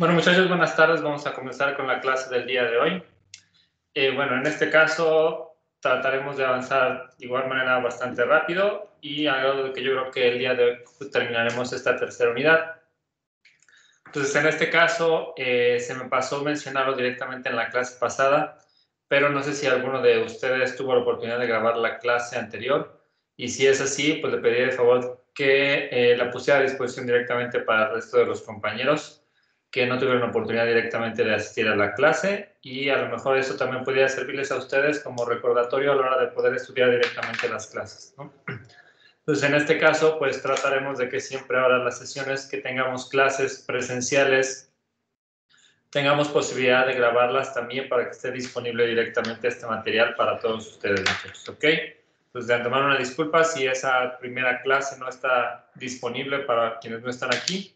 Bueno, muchachos, buenas tardes. Vamos a comenzar con la clase del día de hoy. Bueno, en este caso trataremos de avanzar de igual manera bastante rápido y a grado de que yo creo que el día de hoy terminaremos esta tercera unidad. Entonces, en este caso, se me pasó mencionarlo directamente en la clase pasada, pero no sé si alguno de ustedes tuvo la oportunidad de grabar la clase anterior, y si es así, pues le pediría de favor que la pusiera a disposición directamente para el resto de los compañeros que no tuvieron la oportunidad directamente de asistir a la clase, y a lo mejor eso también podría servirles a ustedes como recordatorio a la hora de poder estudiar directamente las clases, ¿no? Entonces, en este caso, pues trataremos de que siempre ahora las sesiones que tengamos clases presenciales, tengamos posibilidad de grabarlas también para que esté disponible directamente este material para todos ustedes, muchachos, ¿ok? Pues de antemano una disculpa si esa primera clase no está disponible para quienes no están aquí,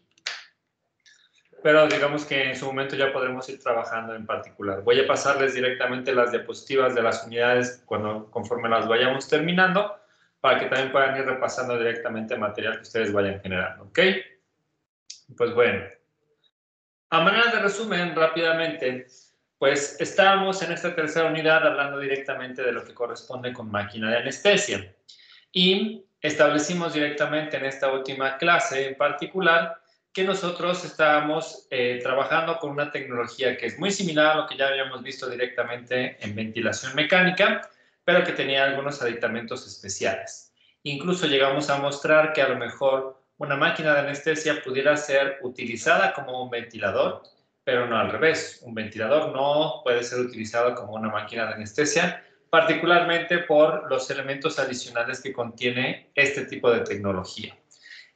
pero digamos que en su momento ya podremos ir trabajando en particular. Voy a pasarles directamente las diapositivas de las unidades conforme las vayamos terminando, para que también puedan ir repasando directamente el material que ustedes vayan generando, ¿ok? Pues bueno, a manera de resumen, rápidamente, pues estábamos en esta tercera unidad hablando directamente de lo que corresponde con máquina de anestesia. Y establecimos directamente en esta última clase en particular que nosotros estábamos trabajando con una tecnología que es muy similar a lo que ya habíamos visto directamente en ventilación mecánica, pero que tenía algunos aditamentos especiales. Incluso llegamos a mostrar que a lo mejor una máquina de anestesia pudiera ser utilizada como un ventilador, pero no al revés. Un ventilador no puede ser utilizado como una máquina de anestesia, particularmente por los elementos adicionales que contiene este tipo de tecnología.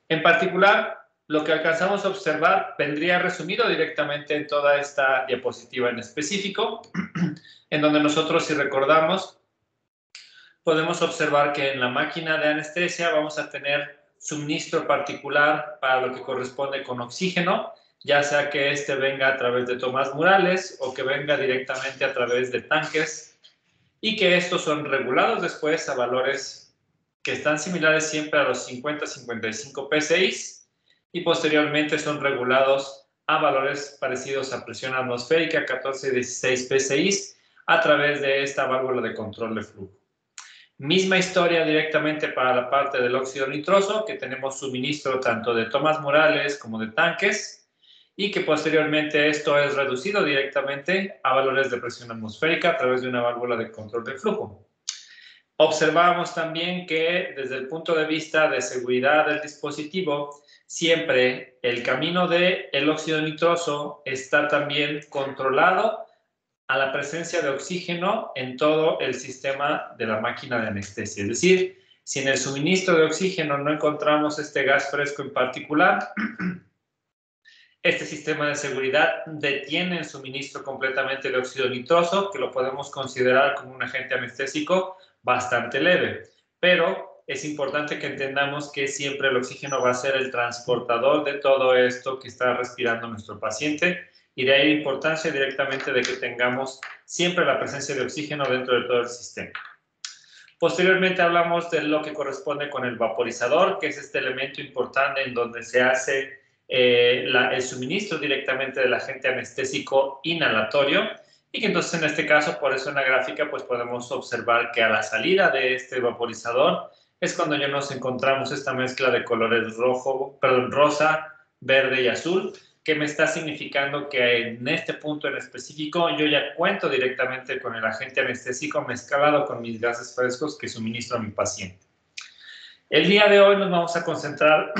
En particular, lo que alcanzamos a observar vendría resumido directamente en toda esta diapositiva en específico, en donde nosotros, si recordamos, podemos observar que en la máquina de anestesia vamos a tener suministro particular para lo que corresponde con oxígeno, ya sea que este venga a través de tomas murales o que venga directamente a través de tanques, y que estos son regulados después a valores que están similares siempre a los 50-55 PSI, y posteriormente son regulados a valores parecidos a presión atmosférica 14-16 PSI a través de esta válvula de control de flujo. Misma historia directamente para la parte del óxido nitroso, que tenemos suministro tanto de tomas murales como de tanques, y que posteriormente esto es reducido directamente a valores de presión atmosférica a través de una válvula de control de flujo. Observamos también que desde el punto de vista de seguridad del dispositivo, siempre el camino del óxido nitroso está también controlado a la presencia de oxígeno en todo el sistema de la máquina de anestesia. Es decir, si en el suministro de oxígeno no encontramos este gas fresco en particular, este sistema de seguridad detiene el suministro completamente de óxido nitroso, que lo podemos considerar como un agente anestésico bastante leve. Pero es importante que entendamos que siempre el oxígeno va a ser el transportador de todo esto que está respirando nuestro paciente, y de ahí la importancia directamente de que tengamos siempre la presencia de oxígeno dentro de todo el sistema. Posteriormente hablamos de lo que corresponde con el vaporizador, que es este elemento importante en donde se hace el suministro directamente del agente anestésico inhalatorio, y que entonces en este caso, por eso en la gráfica, pues podemos observar que a la salida de este vaporizador es cuando ya nos encontramos esta mezcla de colores rosa, verde y azul, que me está significando que en este punto en específico yo ya cuento directamente con el agente anestésico mezclado con mis gases frescos que suministro a mi paciente. El día de hoy nos vamos a concentrar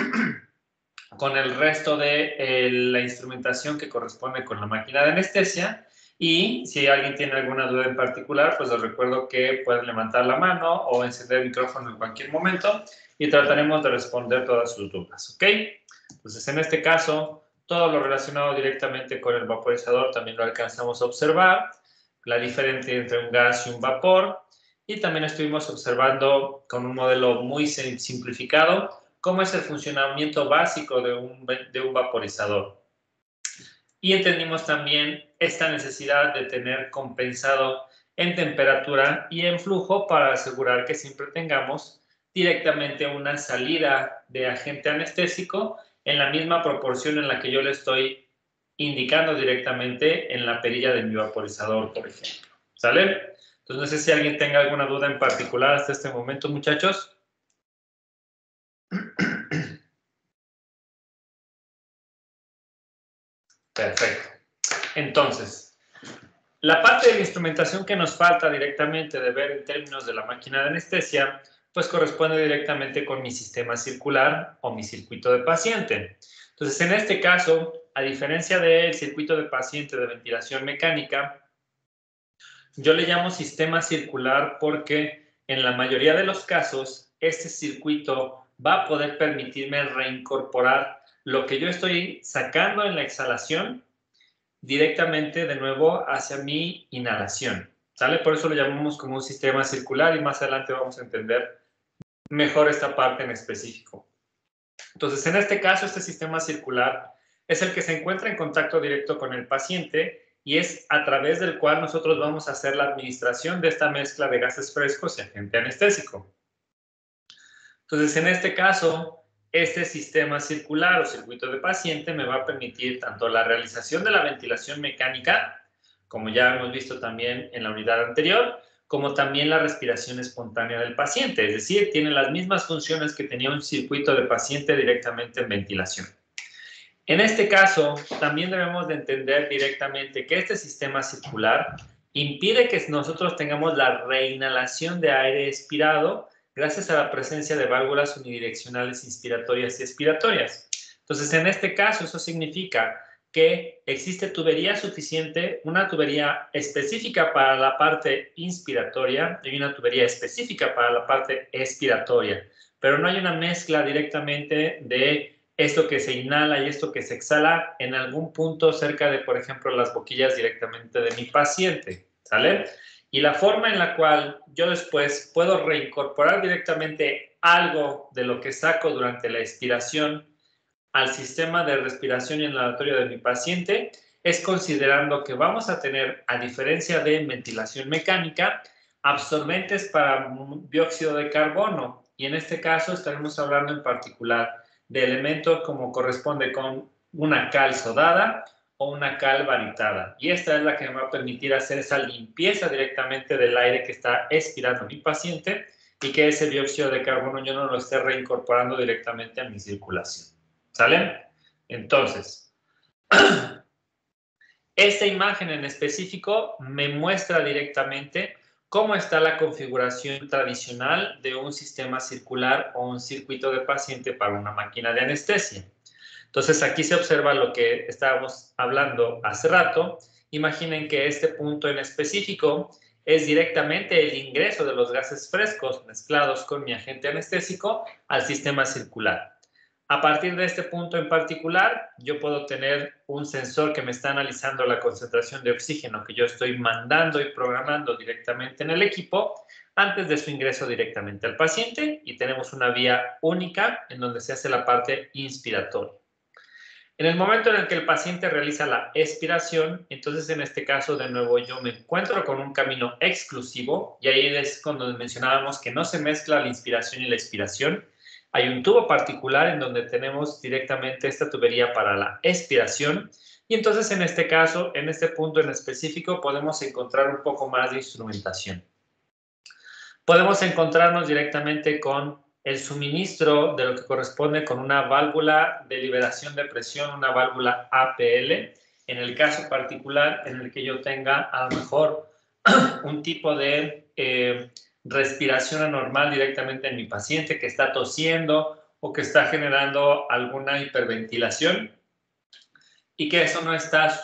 con el resto de la instrumentación que corresponde con la máquina de anestesia, y si alguien tiene alguna duda en particular, pues les recuerdo que pueden levantar la mano o encender el micrófono en cualquier momento y trataremos de responder todas sus dudas, ¿ok? Entonces, en este caso, todo lo relacionado directamente con el vaporizador también lo alcanzamos a observar, la diferencia entre un gas y un vapor, y también estuvimos observando con un modelo muy simplificado cómo es el funcionamiento básico de un vaporizador. Y entendimos también esta necesidad de tener compensado en temperatura y en flujo para asegurar que siempre tengamos directamente una salida de agente anestésico en la misma proporción en la que yo le estoy indicando directamente en la perilla de mi vaporizador, por ejemplo. ¿Sale? Entonces, no sé si alguien tenga alguna duda en particular hasta este momento, muchachos. Perfecto. Entonces, la parte de la instrumentación que nos falta directamente de ver en términos de la máquina de anestesia, pues corresponde directamente con mi sistema circular o mi circuito de paciente. Entonces, en este caso, a diferencia del circuito de paciente de ventilación mecánica, yo le llamo sistema circular porque en la mayoría de los casos, este circuito va a poder permitirme reincorporar lo que yo estoy sacando en la exhalación directamente de nuevo hacia mi inhalación. ¿Sale? Por eso lo llamamos como un sistema circular y más adelante vamos a entender mejor esta parte en específico. Entonces, en este caso, este sistema circular es el que se encuentra en contacto directo con el paciente y es a través del cual nosotros vamos a hacer la administración de esta mezcla de gases frescos y agente anestésico. Entonces, en este caso, este sistema circular o circuito de paciente me va a permitir tanto la realización de la ventilación mecánica, como ya hemos visto también en la unidad anterior, como también la respiración espontánea del paciente. Es decir, tiene las mismas funciones que tenía un circuito de paciente directamente en ventilación. En este caso, también debemos de entender directamente que este sistema circular impide que nosotros tengamos la reinhalación de aire expirado gracias a la presencia de válvulas unidireccionales inspiratorias y expiratorias. Entonces, en este caso, eso significa que existe tubería suficiente, una tubería específica para la parte inspiratoria y una tubería específica para la parte expiratoria, pero no hay una mezcla directamente de esto que se inhala y esto que se exhala en algún punto cerca de, por ejemplo, las boquillas directamente de mi paciente, ¿sale? Y la forma en la cual yo después puedo reincorporar directamente algo de lo que saco durante la expiración al sistema de respiración inhalatoria de mi paciente es considerando que vamos a tener, a diferencia de ventilación mecánica, absorbentes para dióxido de carbono. Y en este caso estaremos hablando en particular de elementos como corresponde con una cal sodada o una cal baritada. Y esta es la que me va a permitir hacer esa limpieza directamente del aire que está expirando mi paciente y que ese dióxido de carbono yo no lo esté reincorporando directamente a mi circulación. ¿Sale? Entonces, esta imagen en específico me muestra directamente cómo está la configuración tradicional de un sistema circular o un circuito de paciente para una máquina de anestesia. Entonces, aquí se observa lo que estábamos hablando hace rato. Imaginen que este punto en específico es directamente el ingreso de los gases frescos mezclados con mi agente anestésico al sistema circular. A partir de este punto en particular, yo puedo tener un sensor que me está analizando la concentración de oxígeno que yo estoy mandando y programando directamente en el equipo antes de su ingreso directamente al paciente y tenemos una vía única en donde se hace la parte inspiratoria. En el momento en el que el paciente realiza la expiración, entonces en este caso de nuevo yo me encuentro con un camino exclusivo y ahí es cuando mencionábamos que no se mezcla la inspiración y la expiración. Hay un tubo particular en donde tenemos directamente esta tubería para la expiración y entonces en este caso, en este punto en específico, podemos encontrar un poco más de instrumentación. Podemos encontrarnos directamente con el suministro de lo que corresponde con una válvula de liberación de presión, una válvula APL, en el caso particular en el que yo tenga a lo mejor un tipo de respiración anormal directamente en mi paciente que está tosiendo o que está generando alguna hiperventilación y que eso no está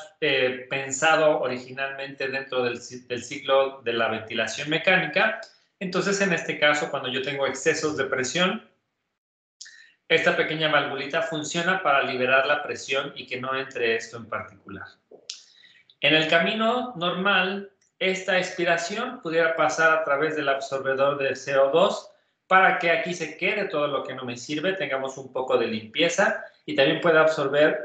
pensado originalmente dentro del ciclo de la ventilación mecánica. Entonces, en este caso, cuando yo tengo excesos de presión, esta pequeña valvulita funciona para liberar la presión y que no entre esto en particular. En el camino normal, esta expiración pudiera pasar a través del absorbedor de CO2 para que aquí se quede todo lo que no me sirve, tengamos un poco de limpieza y también pueda absorber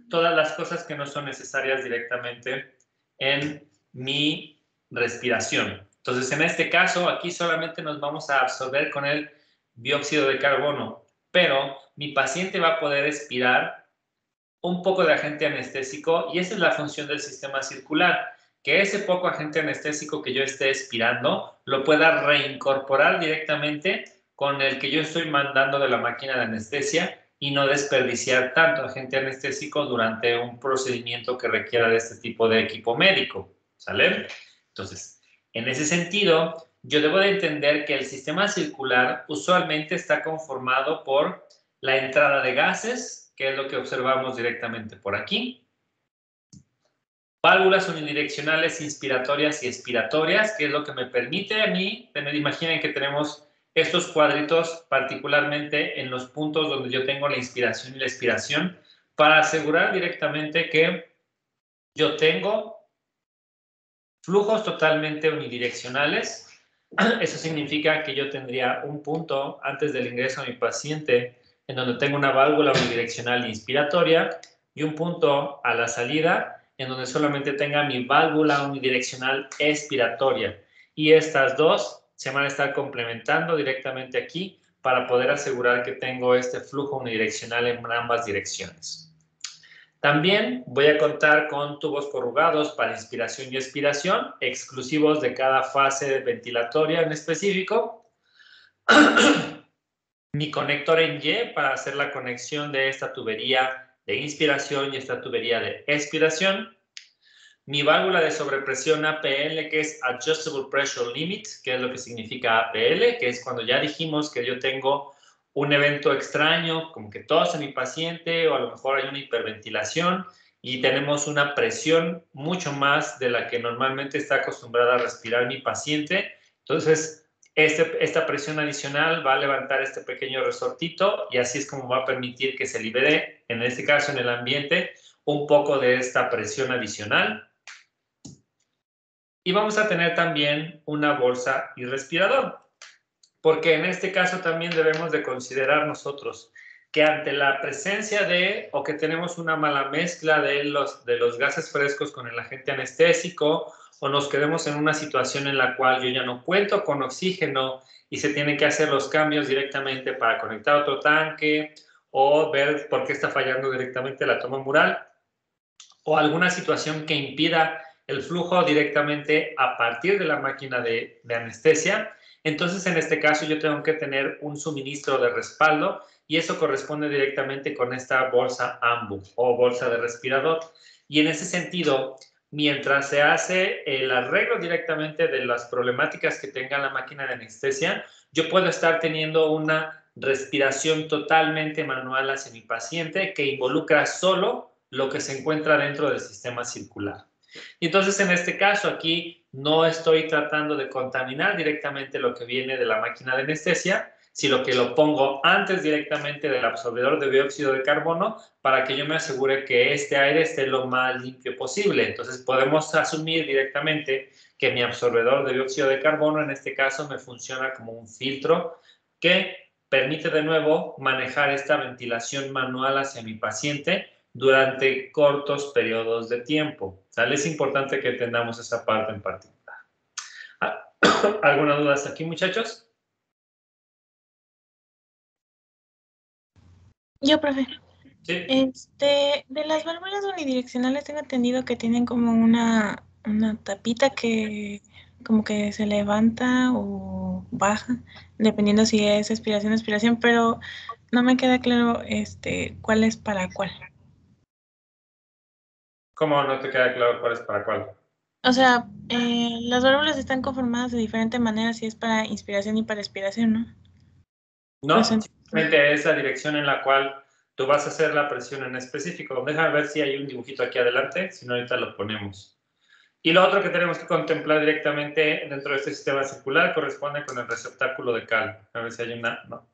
todas las cosas que no son necesarias directamente en mi respiración. Entonces, en este caso, aquí solamente nos vamos a absorber con el dióxido de carbono, pero mi paciente va a poder expirar un poco de agente anestésico, y esa es la función del sistema circular, que ese poco agente anestésico que yo esté expirando lo pueda reincorporar directamente con el que yo estoy mandando de la máquina de anestesia y no desperdiciar tanto agente anestésico durante un procedimiento que requiera de este tipo de equipo médico, ¿sale? Entonces, en ese sentido, yo debo de entender que el sistema circular usualmente está conformado por la entrada de gases, que es lo que observamos directamente por aquí, válvulas unidireccionales inspiratorias y expiratorias, que es lo que me permite a mí tener, imaginen que tenemos estos cuadritos particularmente en los puntos donde yo tengo la inspiración y la expiración, para asegurar directamente que yo tengo flujos totalmente unidireccionales. Eso significa que yo tendría un punto antes del ingreso a mi paciente en donde tengo una válvula unidireccional inspiratoria y un punto a la salida en donde solamente tenga mi válvula unidireccional expiratoria. Y estas dos se van a estar complementando directamente aquí para poder asegurar que tengo este flujo unidireccional en ambas direcciones. También voy a contar con tubos corrugados para inspiración y expiración, exclusivos de cada fase ventilatoria en específico. Mi conector en Y para hacer la conexión de esta tubería de inspiración y esta tubería de expiración. Mi válvula de sobrepresión APL, que es Adjustable Pressure Limit, que es lo que significa APL, que es cuando ya dijimos que yo tengo un evento extraño, como que tos en mi paciente, o a lo mejor hay una hiperventilación y tenemos una presión mucho más de la que normalmente está acostumbrada a respirar mi paciente. Entonces, esta presión adicional va a levantar este pequeño resortito y así es como va a permitir que se libere, en este caso en el ambiente, un poco de esta presión adicional. Y vamos a tener también una bolsa y respirador, porque en este caso también debemos de considerar nosotros que ante la presencia de, o que tenemos una mala mezcla de los gases frescos con el agente anestésico, o nos quedemos en una situación en la cual yo ya no cuento con oxígeno y se tienen que hacer los cambios directamente para conectar otro tanque, o ver por qué está fallando directamente la toma mural, o alguna situación que impida el flujo directamente a partir de la máquina de anestesia. Entonces, en este caso, yo tengo que tener un suministro de respaldo y eso corresponde directamente con esta bolsa AMBU o bolsa de respirador. Y en ese sentido, mientras se hace el arreglo directamente de las problemáticas que tenga la máquina de anestesia, yo puedo estar teniendo una respiración totalmente manual hacia mi paciente que involucra solo lo que se encuentra dentro del sistema circular. Y entonces, en este caso, aquí no estoy tratando de contaminar directamente lo que viene de la máquina de anestesia, sino que lo pongo antes directamente del absorbedor de dióxido de carbono para que yo me asegure que este aire esté lo más limpio posible. Entonces, podemos asumir directamente que mi absorbedor de dióxido de carbono, en este caso, me funciona como un filtro que permite de nuevo manejar esta ventilación manual hacia mi paciente durante cortos periodos de tiempo. ¿Sale? Es importante que entendamos esa parte en particular. ¿Alguna duda hasta aquí, muchachos? Yo, profe. Sí. De las válvulas unidireccionales tengo entendido que tienen como una tapita que como que se levanta o baja, dependiendo si es expiración o expiración, pero no me queda claro cuál es para cuál. ¿Cómo no te queda claro cuál es para cuál? O sea, las válvulas están conformadas de diferente manera si es para inspiración y para expiración, ¿no? No, simplemente es la dirección en la cual tú vas a hacer la presión en específico. Déjame ver si hay un dibujito aquí adelante, si no ahorita lo ponemos. Y lo otro que tenemos que contemplar directamente dentro de este sistema circular corresponde con el receptáculo de cal. A ver si hay una... No.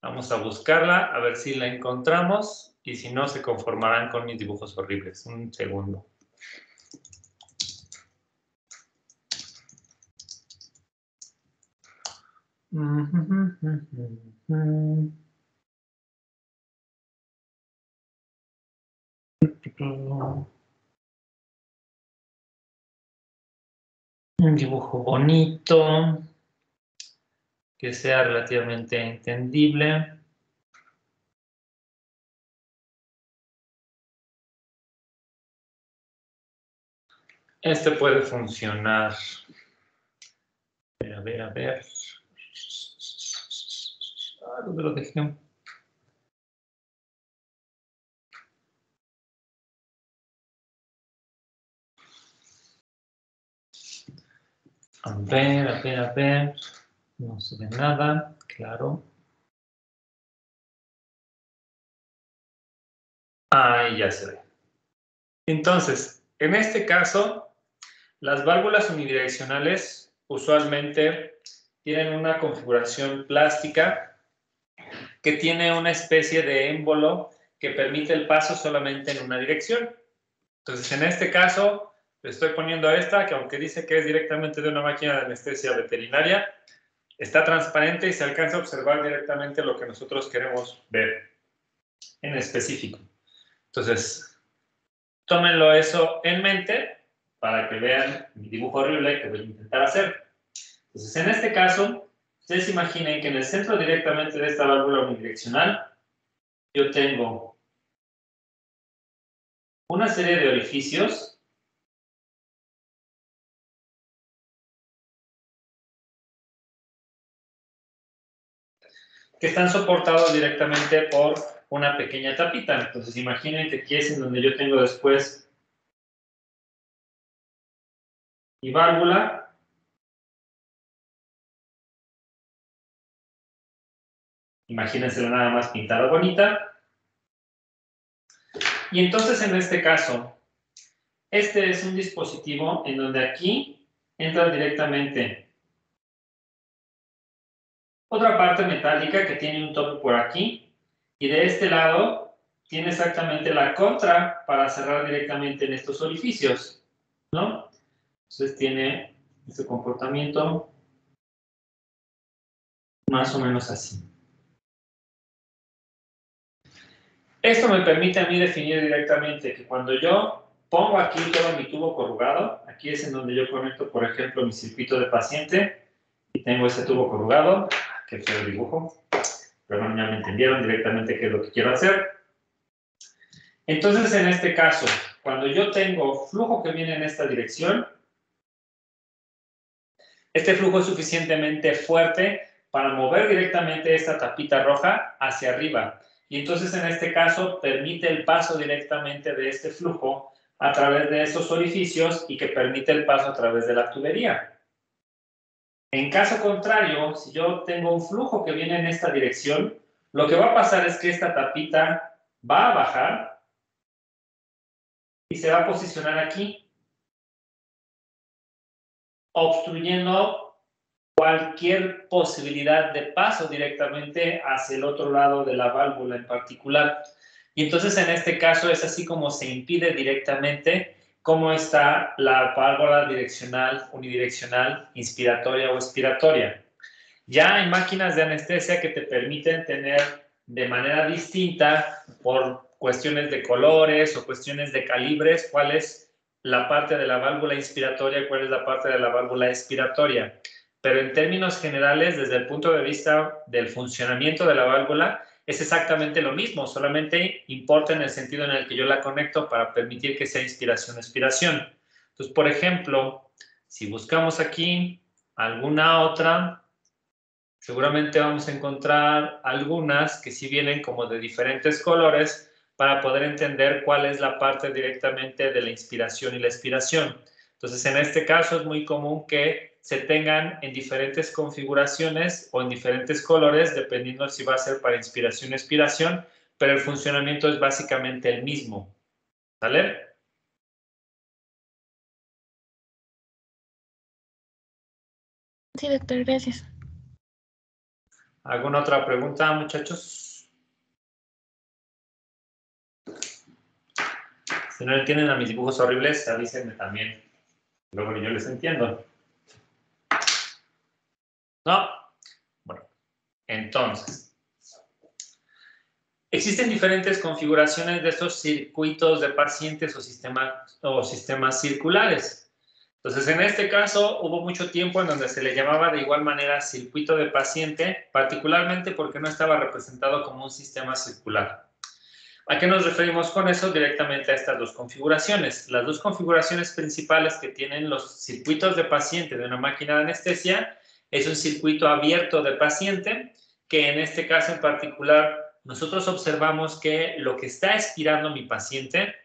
Vamos a buscarla, a ver si la encontramos. Y si no, se conformarán con mis dibujos horribles. Un segundo. Un dibujo bonito, que sea relativamente entendible. Este puede funcionar. A ver. ¿Dónde lo dejé? A ver. No se ve nada, claro. Ahí ya se ve. Entonces, en este caso, las válvulas unidireccionales usualmente tienen una configuración plástica que tiene una especie de émbolo que permite el paso solamente en una dirección. Entonces, en este caso, le estoy poniendo esta, que aunque dice que es directamente de una máquina de anestesia veterinaria, está transparente y se alcanza a observar directamente lo que nosotros queremos ver en específico. Entonces, tómenlo eso en mente para que vean mi dibujo horrible que voy a intentar hacer. Entonces, en este caso, ustedes imaginen que en el centro directamente de esta válvula unidireccional, yo tengo una serie de orificios que están soportados directamente por una pequeña tapita. Entonces, imaginen que aquí es en donde yo tengo después mi válvula. Imagínensela nada más pintada bonita. Y entonces, en este caso, este es un dispositivo en donde aquí entra directamente otra parte metálica que tiene un tope por aquí. Y de este lado tiene exactamente la contra para cerrar directamente en estos orificios, ¿no? Entonces tiene este comportamiento más o menos así. Esto me permite a mí definir directamente que cuando yo pongo aquí todo mi tubo corrugado, aquí es en donde yo conecto, por ejemplo, mi circuito de paciente y tengo ese tubo corrugado, que feo dibujo, pero bueno, ya me entendieron directamente qué es lo que quiero hacer. Entonces, en este caso, cuando yo tengo flujo que viene en esta dirección, este flujo es suficientemente fuerte para mover directamente esta tapita roja hacia arriba. Y entonces, en este caso, permite el paso directamente de este flujo a través de estos orificios y que permite el paso a través de la tubería. En caso contrario, si yo tengo un flujo que viene en esta dirección, lo que va a pasar es que esta tapita va a bajar y se va a posicionar aquí, obstruyendo cualquier posibilidad de paso directamente hacia el otro lado de la válvula en particular. Y entonces en este caso es así como se impide directamente cómo está la válvula direccional, unidireccional, inspiratoria o expiratoria. Ya hay máquinas de anestesia que te permiten tener de manera distinta, por cuestiones de colores o cuestiones de calibres, cuál es la parte de la válvula inspiratoria y cuál es la parte de la válvula expiratoria. Pero en términos generales, desde el punto de vista del funcionamiento de la válvula, es exactamente lo mismo, solamente importa en el sentido en el que yo la conecto para permitir que sea inspiración-expiración. Entonces, por ejemplo, si buscamos aquí alguna otra, seguramente vamos a encontrar algunas que sí vienen como de diferentes colores para poder entender cuál es la parte directamente de la inspiración y la expiración. Entonces, en este caso es muy común que se tengan en diferentes configuraciones o en diferentes colores, dependiendo si va a ser para inspiración o expiración, pero el funcionamiento es básicamente el mismo. ¿Vale? Sí, doctor, gracias. ¿Alguna otra pregunta, muchachos? Si no entienden a mis dibujos horribles, avísenme también. Luego yo les entiendo. ¿No? Bueno, entonces, existen diferentes configuraciones de estos circuitos de pacientes o sistemas circulares. Entonces, en este caso, hubo mucho tiempo en donde se le llamaba de igual manera circuito de paciente, particularmente porque no estaba representado como un sistema circular. ¿A qué nos referimos con eso? Directamente a estas dos configuraciones. Las dos configuraciones principales que tienen los circuitos de paciente de una máquina de anestesia es un circuito abierto de paciente, que en este caso en particular nosotros observamos que lo que está expirando mi paciente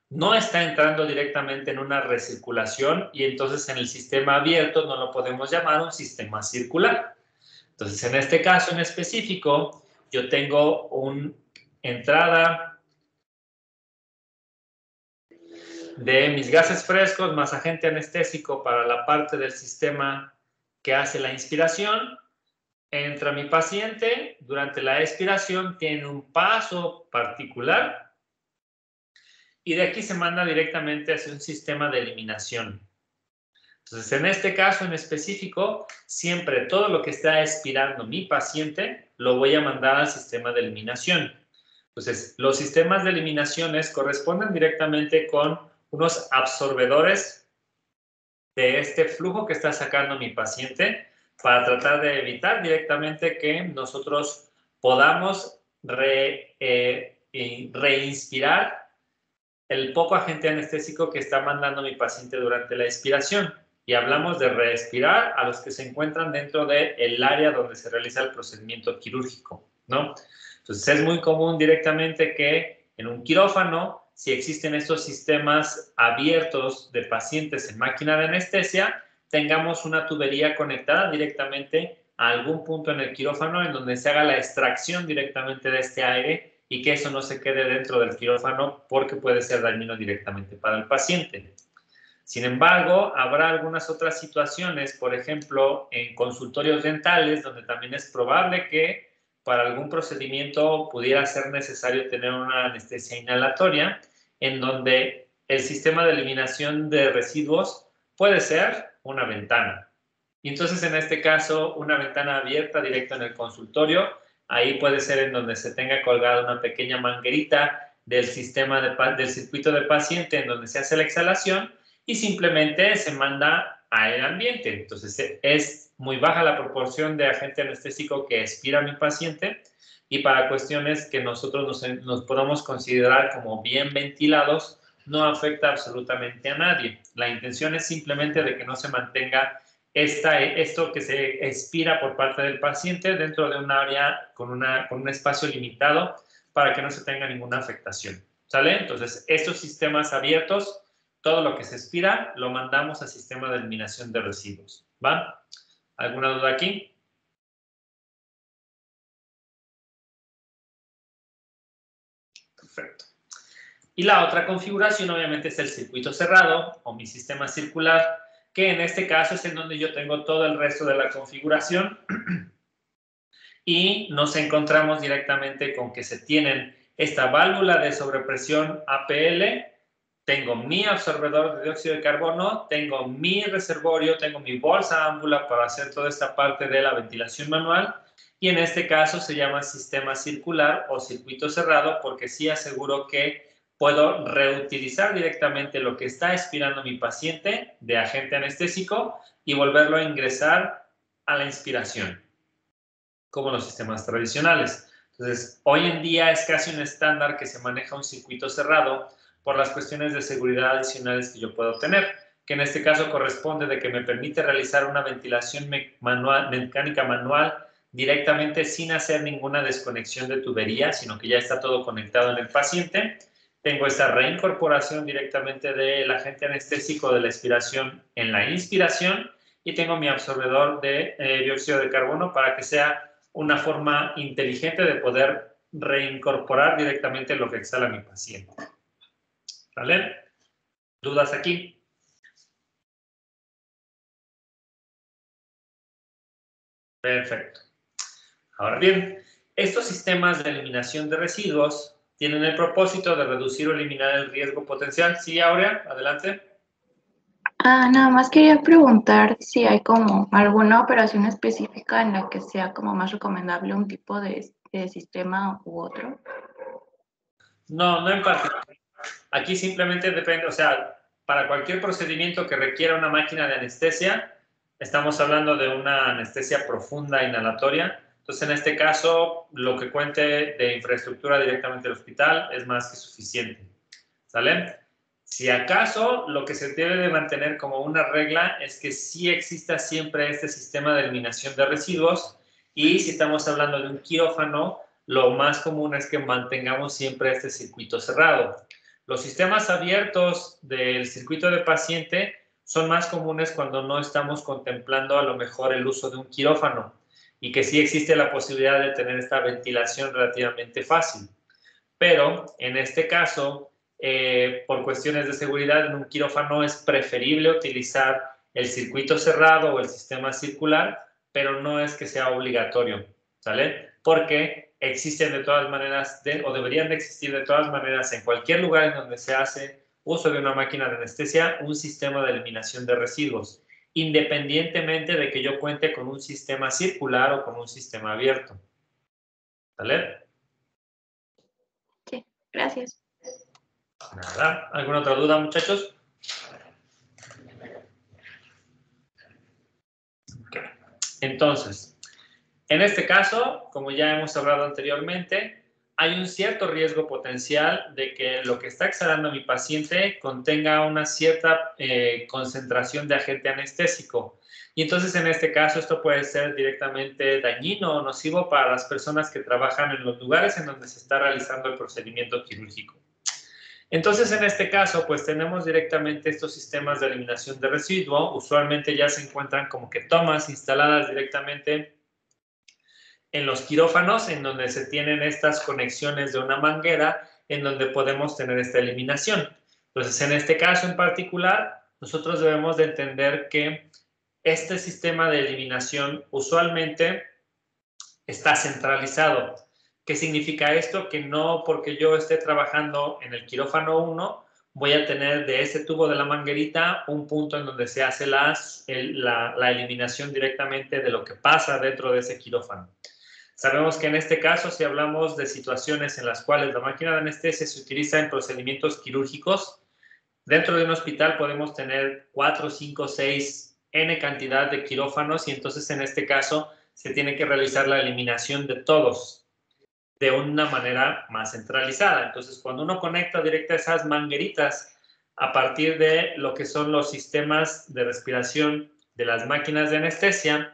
no está entrando directamente en una recirculación y entonces en el sistema abierto no lo podemos llamar un sistema circular. Entonces, en este caso en específico, yo tengo una entrada de mis gases frescos más agente anestésico para la parte del sistema que hace la inspiración. Entra mi paciente, durante la expiración tiene un paso particular y de aquí se manda directamente hacia un sistema de eliminación. Entonces, en este caso en específico, siempre todo lo que está expirando mi paciente lo voy a mandar al sistema de eliminación. Entonces, los sistemas de eliminaciones corresponden directamente con unos absorbedores de este flujo que está sacando mi paciente para tratar de evitar directamente que nosotros podamos reinspirar el poco agente anestésico que está mandando mi paciente durante la expiración. Y hablamos de respirar a los que se encuentran dentro del área donde se realiza el procedimiento quirúrgico, ¿no? Entonces, es muy común directamente que en un quirófano, si existen estos sistemas abiertos de pacientes en máquina de anestesia, tengamos una tubería conectada directamente a algún punto en el quirófano en donde se haga la extracción directamente de este aire y que eso no se quede dentro del quirófano porque puede ser dañino directamente para el paciente. Sin embargo, habrá algunas otras situaciones, por ejemplo, en consultorios dentales, donde también es probable que para algún procedimiento pudiera ser necesario tener una anestesia inhalatoria, en donde el sistema de eliminación de residuos puede ser una ventana. Y entonces, en este caso, una ventana abierta directo en el consultorio, ahí puede ser en donde se tenga colgada una pequeña manguerita del sistema del circuito de paciente en donde se hace la exhalación y simplemente se manda al ambiente. Entonces, es muy baja la proporción de agente anestésico que expira mi paciente y para cuestiones que nosotros nos podamos considerar como bien ventilados, no afecta absolutamente a nadie. La intención es simplemente de que no se mantenga esto que se expira por parte del paciente dentro de un área con un espacio limitado para que no se tenga ninguna afectación. ¿Sale? Entonces, estos sistemas abiertos, todo lo que se expira, lo mandamos al sistema de eliminación de residuos. ¿Va? ¿Alguna duda aquí? Perfecto. Y la otra configuración, obviamente, es el circuito cerrado o mi sistema circular, que en este caso es en donde yo tengo todo el resto de la configuración y nos encontramos directamente con que se tienen esta válvula de sobrepresión APL, tengo mi absorbedor de dióxido de carbono, tengo mi reservorio, tengo mi bolsa ámbula para hacer toda esta parte de la ventilación manual y en este caso se llama sistema circular o circuito cerrado porque sí aseguro que puedo reutilizar directamente lo que está expirando mi paciente de agente anestésico y volverlo a ingresar a la inspiración, como los sistemas tradicionales. Entonces, hoy en día es casi un estándar que se maneja un circuito cerrado por las cuestiones de seguridad adicionales que yo puedo tener, que en este caso corresponde de que me permite realizar una ventilación mecánica manual directamente sin hacer ninguna desconexión de tubería, sino que ya está todo conectado en el paciente. Tengo esta reincorporación directamente del agente anestésico de la expiración en la inspiración y tengo mi absorbedor de dióxido de carbono para que sea una forma inteligente de poder reincorporar directamente lo que exhala mi paciente. ¿Vale? ¿Dudas aquí? Perfecto. Ahora bien, estos sistemas de eliminación de residuos tienen el propósito de reducir o eliminar el riesgo potencial. Sí, Aurea, adelante. Nada más quería preguntar si hay como alguna operación específica en la que sea como más recomendable un tipo de sistema u otro. No, no en particular. Aquí simplemente depende, o sea, para cualquier procedimiento que requiera una máquina de anestesia, estamos hablando de una anestesia profunda inhalatoria. Entonces, en este caso, lo que cuente de infraestructura directamente del hospital es más que suficiente. ¿Sale? Si acaso, lo que se debe de mantener como una regla es que sí exista siempre este sistema de eliminación de residuos, y si estamos hablando de un quirófano, lo más común es que mantengamos siempre este circuito cerrado. Los sistemas abiertos del circuito de paciente son más comunes cuando no estamos contemplando a lo mejor el uso de un quirófano, y que sí existe la posibilidad de tener esta ventilación relativamente fácil. Pero en este caso, por cuestiones de seguridad, en un quirófano es preferible utilizar el circuito cerrado o el sistema circular, pero no es que sea obligatorio, ¿sale? Porque existen de todas maneras, o deberían de existir de todas maneras, en cualquier lugar en donde se hace uso de una máquina de anestesia, un sistema de eliminación de residuos, independientemente de que yo cuente con un sistema circular o con un sistema abierto. ¿Vale? Sí, gracias. Nada. ¿Alguna otra duda, muchachos? Okay. Entonces, en este caso, como ya hemos hablado anteriormente, hay un cierto riesgo potencial de que lo que está exhalando mi paciente contenga una cierta concentración de agente anestésico. Y entonces, en este caso, esto puede ser directamente dañino o nocivo para las personas que trabajan en los lugares en donde se está realizando el procedimiento quirúrgico. Entonces, en este caso, pues tenemos directamente estos sistemas de eliminación de residuo. Usualmente ya se encuentran como que tomas instaladas directamente en los quirófanos, en donde se tienen estas conexiones de una manguera, en donde podemos tener esta eliminación. Entonces, en este caso en particular, nosotros debemos de entender que este sistema de eliminación usualmente está centralizado. ¿Qué significa esto? Que no porque yo esté trabajando en el quirófano 1, voy a tener de ese tubo de la manguerita un punto en donde se hace la eliminación directamente de lo que pasa dentro de ese quirófano. Sabemos que en este caso, si hablamos de situaciones en las cuales la máquina de anestesia se utiliza en procedimientos quirúrgicos, dentro de un hospital podemos tener 4, 5, 6, N cantidad de quirófanos, y entonces en este caso se tiene que realizar la eliminación de todos de una manera más centralizada. Entonces, cuando uno conecta directo a esas mangueritas a partir de lo que son los sistemas de respiración de las máquinas de anestesia,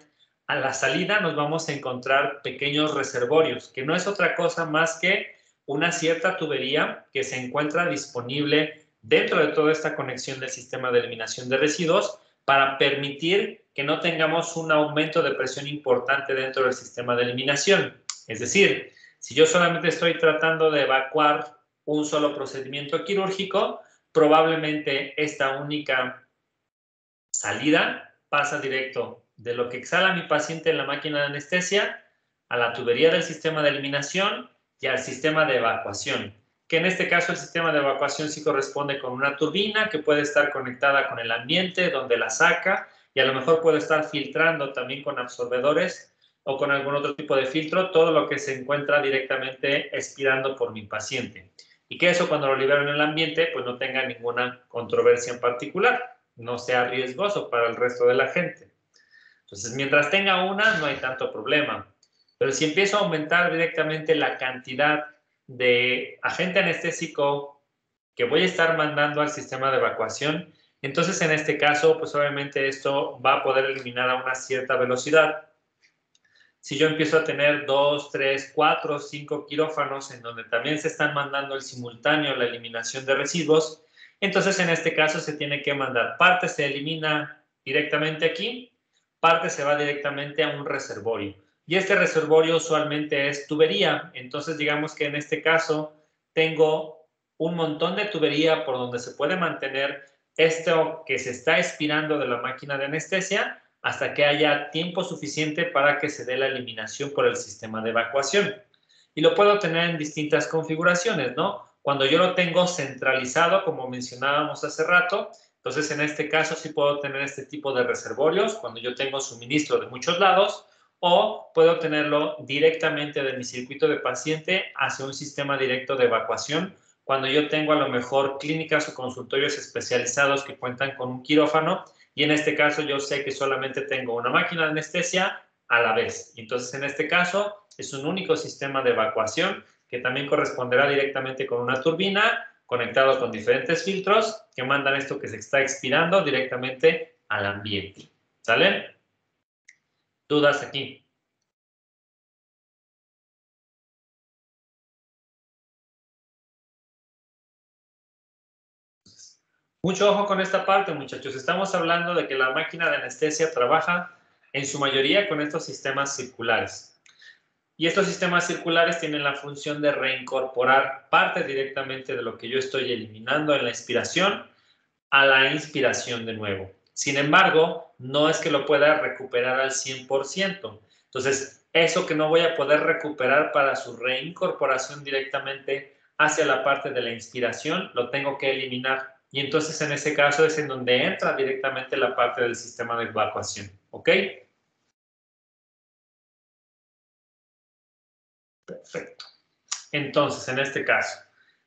a la salida nos vamos a encontrar pequeños reservorios, que no es otra cosa más que una cierta tubería que se encuentra disponible dentro de toda esta conexión del sistema de eliminación de residuos para permitir que no tengamos un aumento de presión importante dentro del sistema de eliminación. Es decir, si yo solamente estoy tratando de evacuar un solo procedimiento quirúrgico, probablemente esta única salida pasa directo de lo que exhala mi paciente en la máquina de anestesia a la tubería del sistema de eliminación y al sistema de evacuación, que en este caso el sistema de evacuación sí corresponde con una turbina que puede estar conectada con el ambiente donde la saca, y a lo mejor puede estar filtrando también con absorbedores o con algún otro tipo de filtro todo lo que se encuentra directamente expirando por mi paciente. Y que eso, cuando lo libero en el ambiente, pues no tenga ninguna controversia en particular, no sea riesgoso para el resto de la gente. Entonces, mientras tenga una, no hay tanto problema. Pero si empiezo a aumentar directamente la cantidad de agente anestésico que voy a estar mandando al sistema de evacuación, entonces en este caso, pues obviamente esto va a poder eliminar a una cierta velocidad. Si yo empiezo a tener 2, 3, 4, 5 quirófanos en donde también se están mandando el simultáneo la eliminación de residuos, entonces en este caso se tiene que mandar, parte se elimina directamente aquí, parte se va directamente a un reservorio. Y este reservorio usualmente es tubería. Entonces digamos que en este caso tengo un montón de tubería por donde se puede mantener esto que se está expirando de la máquina de anestesia hasta que haya tiempo suficiente para que se dé la eliminación por el sistema de evacuación. Y lo puedo tener en distintas configuraciones, ¿no? Cuando yo lo tengo centralizado, como mencionábamos hace rato, entonces en este caso sí puedo tener este tipo de reservorios cuando yo tengo suministro de muchos lados, o puedo tenerlo directamente de mi circuito de paciente hacia un sistema directo de evacuación cuando yo tengo a lo mejor clínicas o consultorios especializados que cuentan con un quirófano, y en este caso yo sé que solamente tengo una máquina de anestesia a la vez. Y entonces, en este caso, es un único sistema de evacuación que también corresponderá directamente con una turbina conectado con diferentes filtros que mandan esto que se está expirando directamente al ambiente. ¿Sale? ¿Dudas aquí? Mucho ojo con esta parte, muchachos. Estamos hablando de que la máquina de anestesia trabaja en su mayoría con estos sistemas circulares. Y estos sistemas circulares tienen la función de reincorporar parte directamente de lo que yo estoy eliminando en la expiración a la inspiración de nuevo. Sin embargo, no es que lo pueda recuperar al 100%. Entonces, eso que no voy a poder recuperar para su reincorporación directamente hacia la parte de la inspiración, lo tengo que eliminar. Y entonces, en ese caso, es en donde entra directamente la parte del sistema de evacuación. ¿Ok? Perfecto. Entonces, en este caso,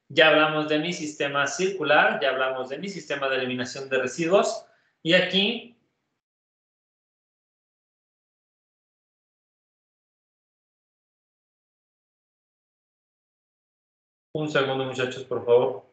ya hablamos de mi sistema circular, ya hablamos de mi sistema de eliminación de residuos, y aquí un segundo, muchachos, por favor.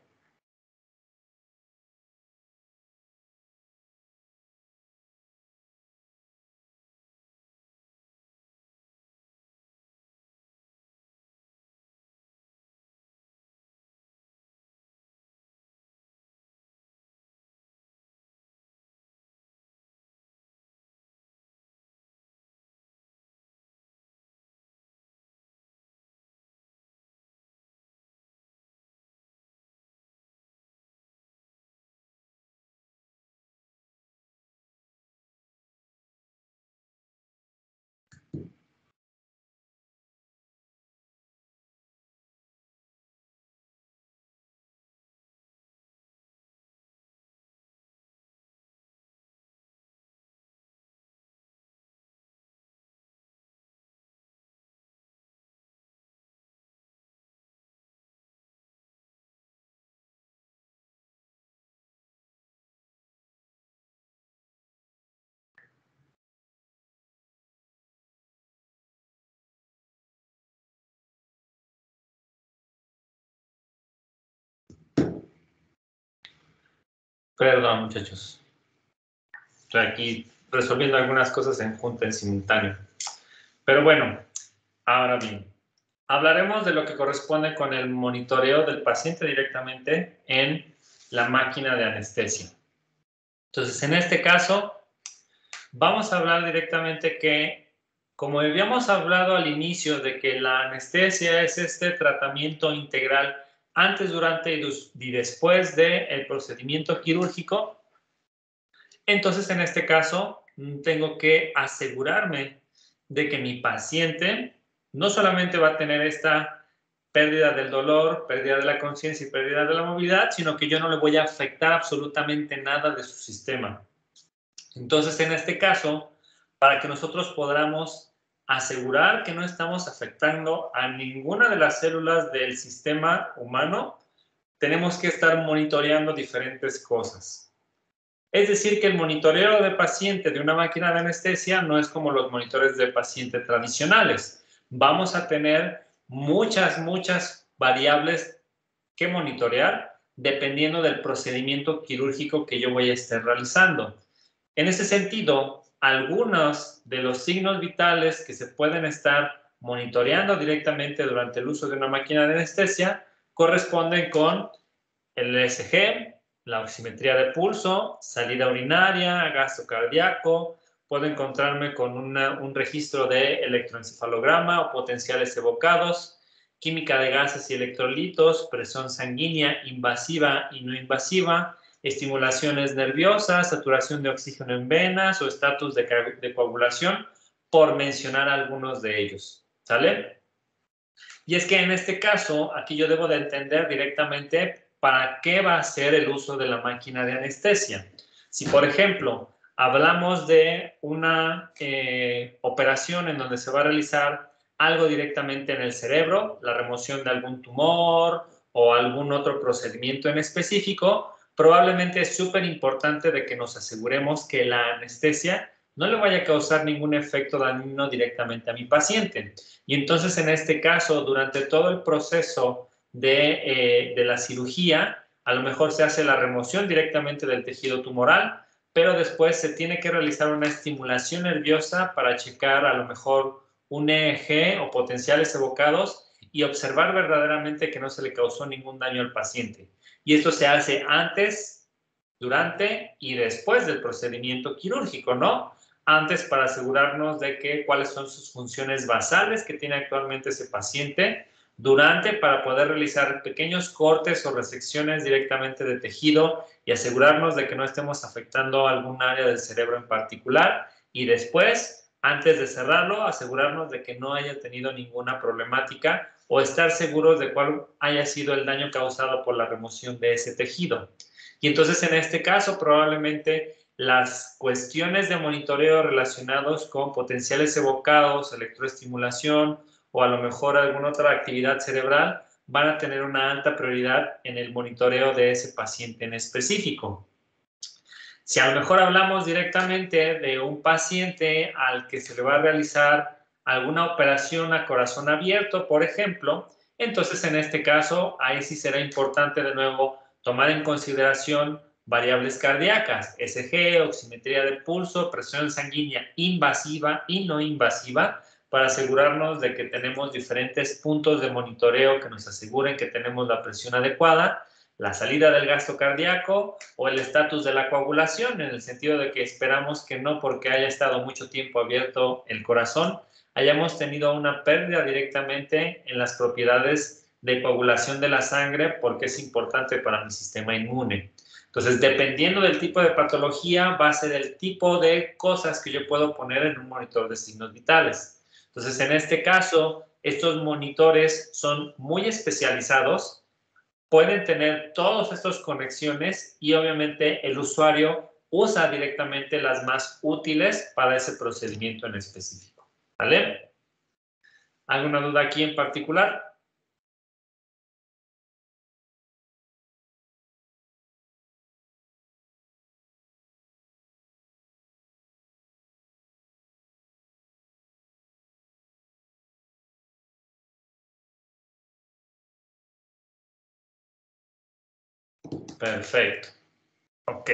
Perdón, muchachos. Estoy aquí resolviendo algunas cosas en junta en simultáneo. Pero bueno, ahora bien, hablaremos de lo que corresponde con el monitoreo del paciente directamente en la máquina de anestesia. Entonces, en este caso, vamos a hablar directamente que, como habíamos hablado al inicio de que la anestesia es este tratamiento integral antes, durante y después del procedimiento quirúrgico, entonces en este caso tengo que asegurarme de que mi paciente no solamente va a tener esta pérdida del dolor, pérdida de la conciencia y pérdida de la movilidad, sino que yo no le voy a afectar absolutamente nada de su sistema. Entonces, en este caso, para que nosotros podamos asegurar que no estamos afectando a ninguna de las células del sistema humano, tenemos que estar monitoreando diferentes cosas. Es decir, que el monitoreo de paciente de una máquina de anestesia no es como los monitores de paciente tradicionales. Vamos a tener muchas variables que monitorear dependiendo del procedimiento quirúrgico que yo voy a estar realizando. En ese sentido, algunos de los signos vitales que se pueden estar monitoreando directamente durante el uso de una máquina de anestesia corresponden con el ESG, la oximetría de pulso, salida urinaria, gasto cardíaco. Puedo encontrarme con un registro de electroencefalograma o potenciales evocados, química de gases y electrolitos, presión sanguínea invasiva y no invasiva, estimulaciones nerviosas, saturación de oxígeno en venas o estatus de coagulación, por mencionar algunos de ellos. ¿Sale? Y es que en este caso, aquí yo debo de entender directamente para qué va a ser el uso de la máquina de anestesia. Si, por ejemplo, hablamos de una operación en donde se va a realizar algo directamente en el cerebro, la remoción de algún tumor o algún otro procedimiento en específico, probablemente es súper importante de que nos aseguremos que la anestesia no le vaya a causar ningún efecto dañino directamente a mi paciente. Y entonces, en este caso, durante todo el proceso de la cirugía, a lo mejor se hace la remoción directamente del tejido tumoral, pero después se tiene que realizar una estimulación nerviosa para checar a lo mejor un EEG o potenciales evocados y observar verdaderamente que no se le causó ningún daño al paciente. Y esto se hace antes, durante y después del procedimiento quirúrgico, ¿no? Antes para asegurarnos de que cuáles son sus funciones basales que tiene actualmente ese paciente, durante para poder realizar pequeños cortes o resecciones directamente de tejido y asegurarnos de que no estemos afectando algún área del cerebro en particular, y después, antes de cerrarlo, asegurarnos de que no haya tenido ninguna problemática o estar seguros de cuál haya sido el daño causado por la remoción de ese tejido. Y entonces, en este caso, probablemente las cuestiones de monitoreo relacionados con potenciales evocados, electroestimulación o a lo mejor alguna otra actividad cerebral van a tener una alta prioridad en el monitoreo de ese paciente en específico. Si a lo mejor hablamos directamente de un paciente al que se le va a realizar alguna operación a corazón abierto, por ejemplo, entonces en este caso ahí sí será importante de nuevo tomar en consideración variables cardíacas, ECG, oximetría de pulso, presión sanguínea invasiva y no invasiva, para asegurarnos de que tenemos diferentes puntos de monitoreo que nos aseguren que tenemos la presión adecuada, la salida del gasto cardíaco o el estatus de la coagulación, en el sentido de que esperamos que no porque haya estado mucho tiempo abierto el corazón, hayamos tenido una pérdida directamente en las propiedades de coagulación de la sangre, porque es importante para mi sistema inmune. Entonces, dependiendo del tipo de patología, va a ser el tipo de cosas que yo puedo poner en un monitor de signos vitales. Entonces, en este caso, estos monitores son muy especializados, pueden tener todas estas conexiones y obviamente el usuario usa directamente las más útiles para ese procedimiento en específico. ¿Vale? ¿Alguna duda aquí en particular? Perfecto. Ok.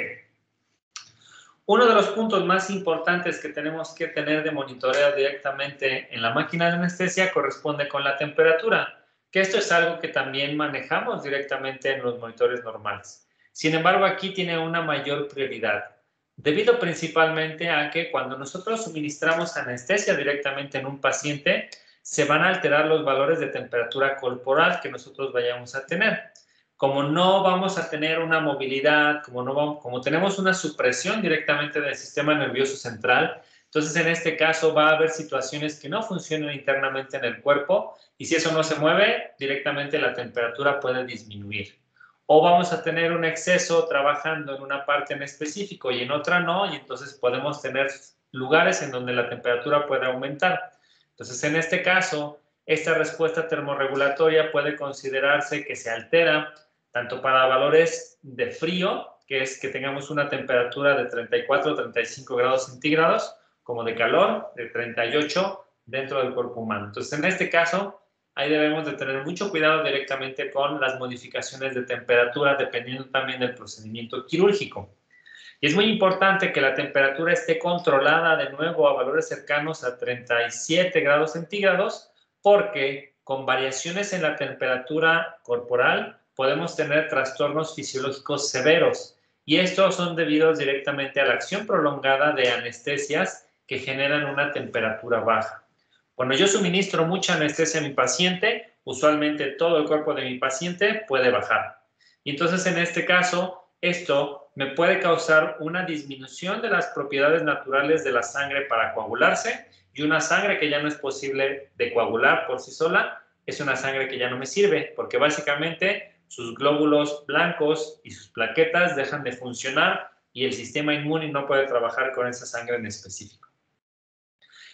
Uno de los puntos más importantes que tenemos que tener de monitoreo directamente en la máquina de anestesia corresponde con la temperatura, que esto es algo que también manejamos directamente en los monitores normales. Sin embargo, aquí tiene una mayor prioridad, debido principalmente a que cuando nosotros suministramos anestesia directamente en un paciente, se van a alterar los valores de temperatura corporal que nosotros vayamos a tener. Como no vamos a tener una movilidad, como tenemos una supresión directamente del sistema nervioso central, entonces en este caso va a haber situaciones que no funcionan internamente en el cuerpo, y si eso no se mueve, directamente la temperatura puede disminuir. O vamos a tener un exceso trabajando en una parte en específico y en otra no, y entonces podemos tener lugares en donde la temperatura puede aumentar. Entonces, en este caso, esta respuesta termorregulatoria puede considerarse que se altera tanto para valores de frío, que es que tengamos una temperatura de 34 o 35 grados centígrados, como de calor, de 38 dentro del cuerpo humano. Entonces, en este caso, ahí debemos de tener mucho cuidado directamente con las modificaciones de temperatura, dependiendo también del procedimiento quirúrgico. Y es muy importante que la temperatura esté controlada de nuevo a valores cercanos a 37 grados centígrados, porque con variaciones en la temperatura corporal podemos tener trastornos fisiológicos severos, y estos son debidos directamente a la acción prolongada de anestesias que generan una temperatura baja. Cuando yo suministro mucha anestesia a mi paciente, usualmente todo el cuerpo de mi paciente puede bajar. Y entonces, en este caso, esto me puede causar una disminución de las propiedades naturales de la sangre para coagularse, y una sangre que ya no es posible de coagular por sí sola es una sangre que ya no me sirve, porque básicamente sus glóbulos blancos y sus plaquetas dejan de funcionar y el sistema inmune no puede trabajar con esa sangre en específico.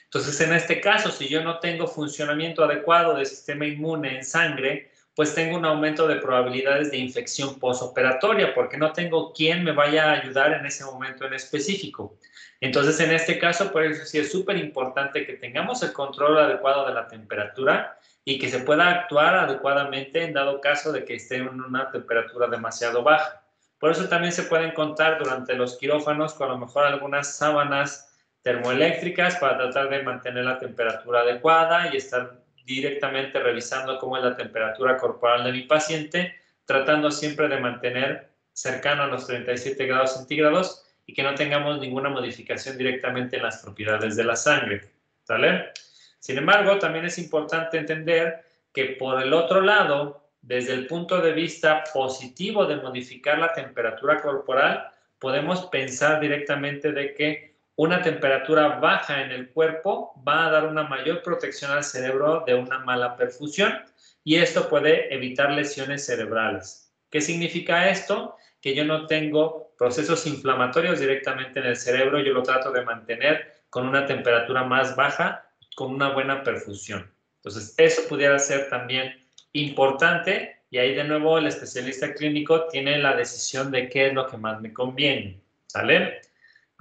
Entonces, en este caso, si yo no tengo funcionamiento adecuado del sistema inmune en sangre, pues tengo un aumento de probabilidades de infección postoperatoria, porque no tengo quien me vaya a ayudar en ese momento en específico. Entonces, en este caso, por eso sí es súper importante que tengamos el control adecuado de la temperatura y que se pueda actuar adecuadamente en dado caso de que esté en una temperatura demasiado baja. Por eso también se pueden contar durante los quirófanos con a lo mejor algunas sábanas termoeléctricas para tratar de mantener la temperatura adecuada y estar directamente revisando cómo es la temperatura corporal de mi paciente, tratando siempre de mantener cercano a los 37 grados centígrados y que no tengamos ninguna modificación directamente en las propiedades de la sangre, ¿sale? Sin embargo, también es importante entender que por el otro lado, desde el punto de vista positivo de modificar la temperatura corporal, podemos pensar directamente de que una temperatura baja en el cuerpo va a dar una mayor protección al cerebro de una mala perfusión y esto puede evitar lesiones cerebrales. ¿Qué significa esto? Que yo no tengo procesos inflamatorios directamente en el cerebro, yo lo trato de mantener con una temperatura más baja, con una buena perfusión. Entonces, eso pudiera ser también importante y ahí de nuevo el especialista clínico tiene la decisión de qué es lo que más me conviene, ¿sale?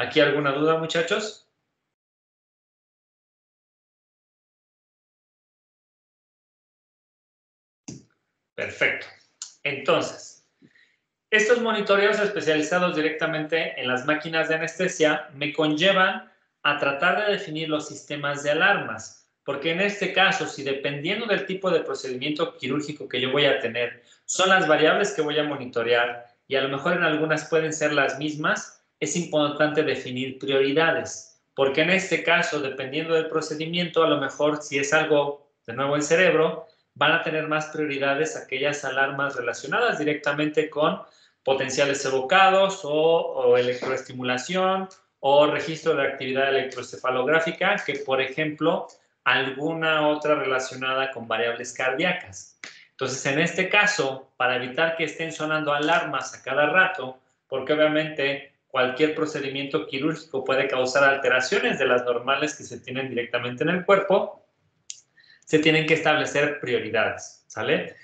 ¿Aquí alguna duda, muchachos? Perfecto. Entonces, estos monitoreos especializados directamente en las máquinas de anestesia me conllevan a tratar de definir los sistemas de alarmas, porque en este caso, si dependiendo del tipo de procedimiento quirúrgico que yo voy a tener, son las variables que voy a monitorear y a lo mejor en algunas pueden ser las mismas, es importante definir prioridades, porque en este caso, dependiendo del procedimiento, a lo mejor si es algo de nuevo el cerebro, van a tener más prioridades aquellas alarmas relacionadas directamente con potenciales evocados o electroestimulación o registro de actividad electroencefalográfica que, por ejemplo, alguna otra relacionada con variables cardíacas. Entonces, en este caso, para evitar que estén sonando alarmas a cada rato, porque obviamente cualquier procedimiento quirúrgico puede causar alteraciones de las normales que se tienen directamente en el cuerpo, se tienen que establecer prioridades, ¿sale?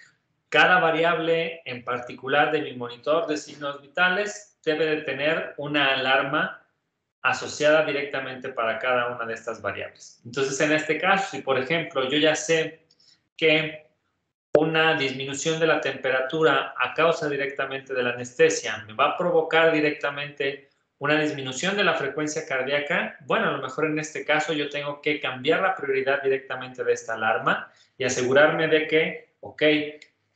Cada variable en particular de mi monitor de signos vitales debe de tener una alarma asociada directamente para cada una de estas variables. Entonces, en este caso, si por ejemplo yo ya sé que una disminución de la temperatura a causa directamente de la anestesia me va a provocar directamente una disminución de la frecuencia cardíaca, bueno, a lo mejor en este caso yo tengo que cambiar la prioridad directamente de esta alarma y asegurarme de que, ok,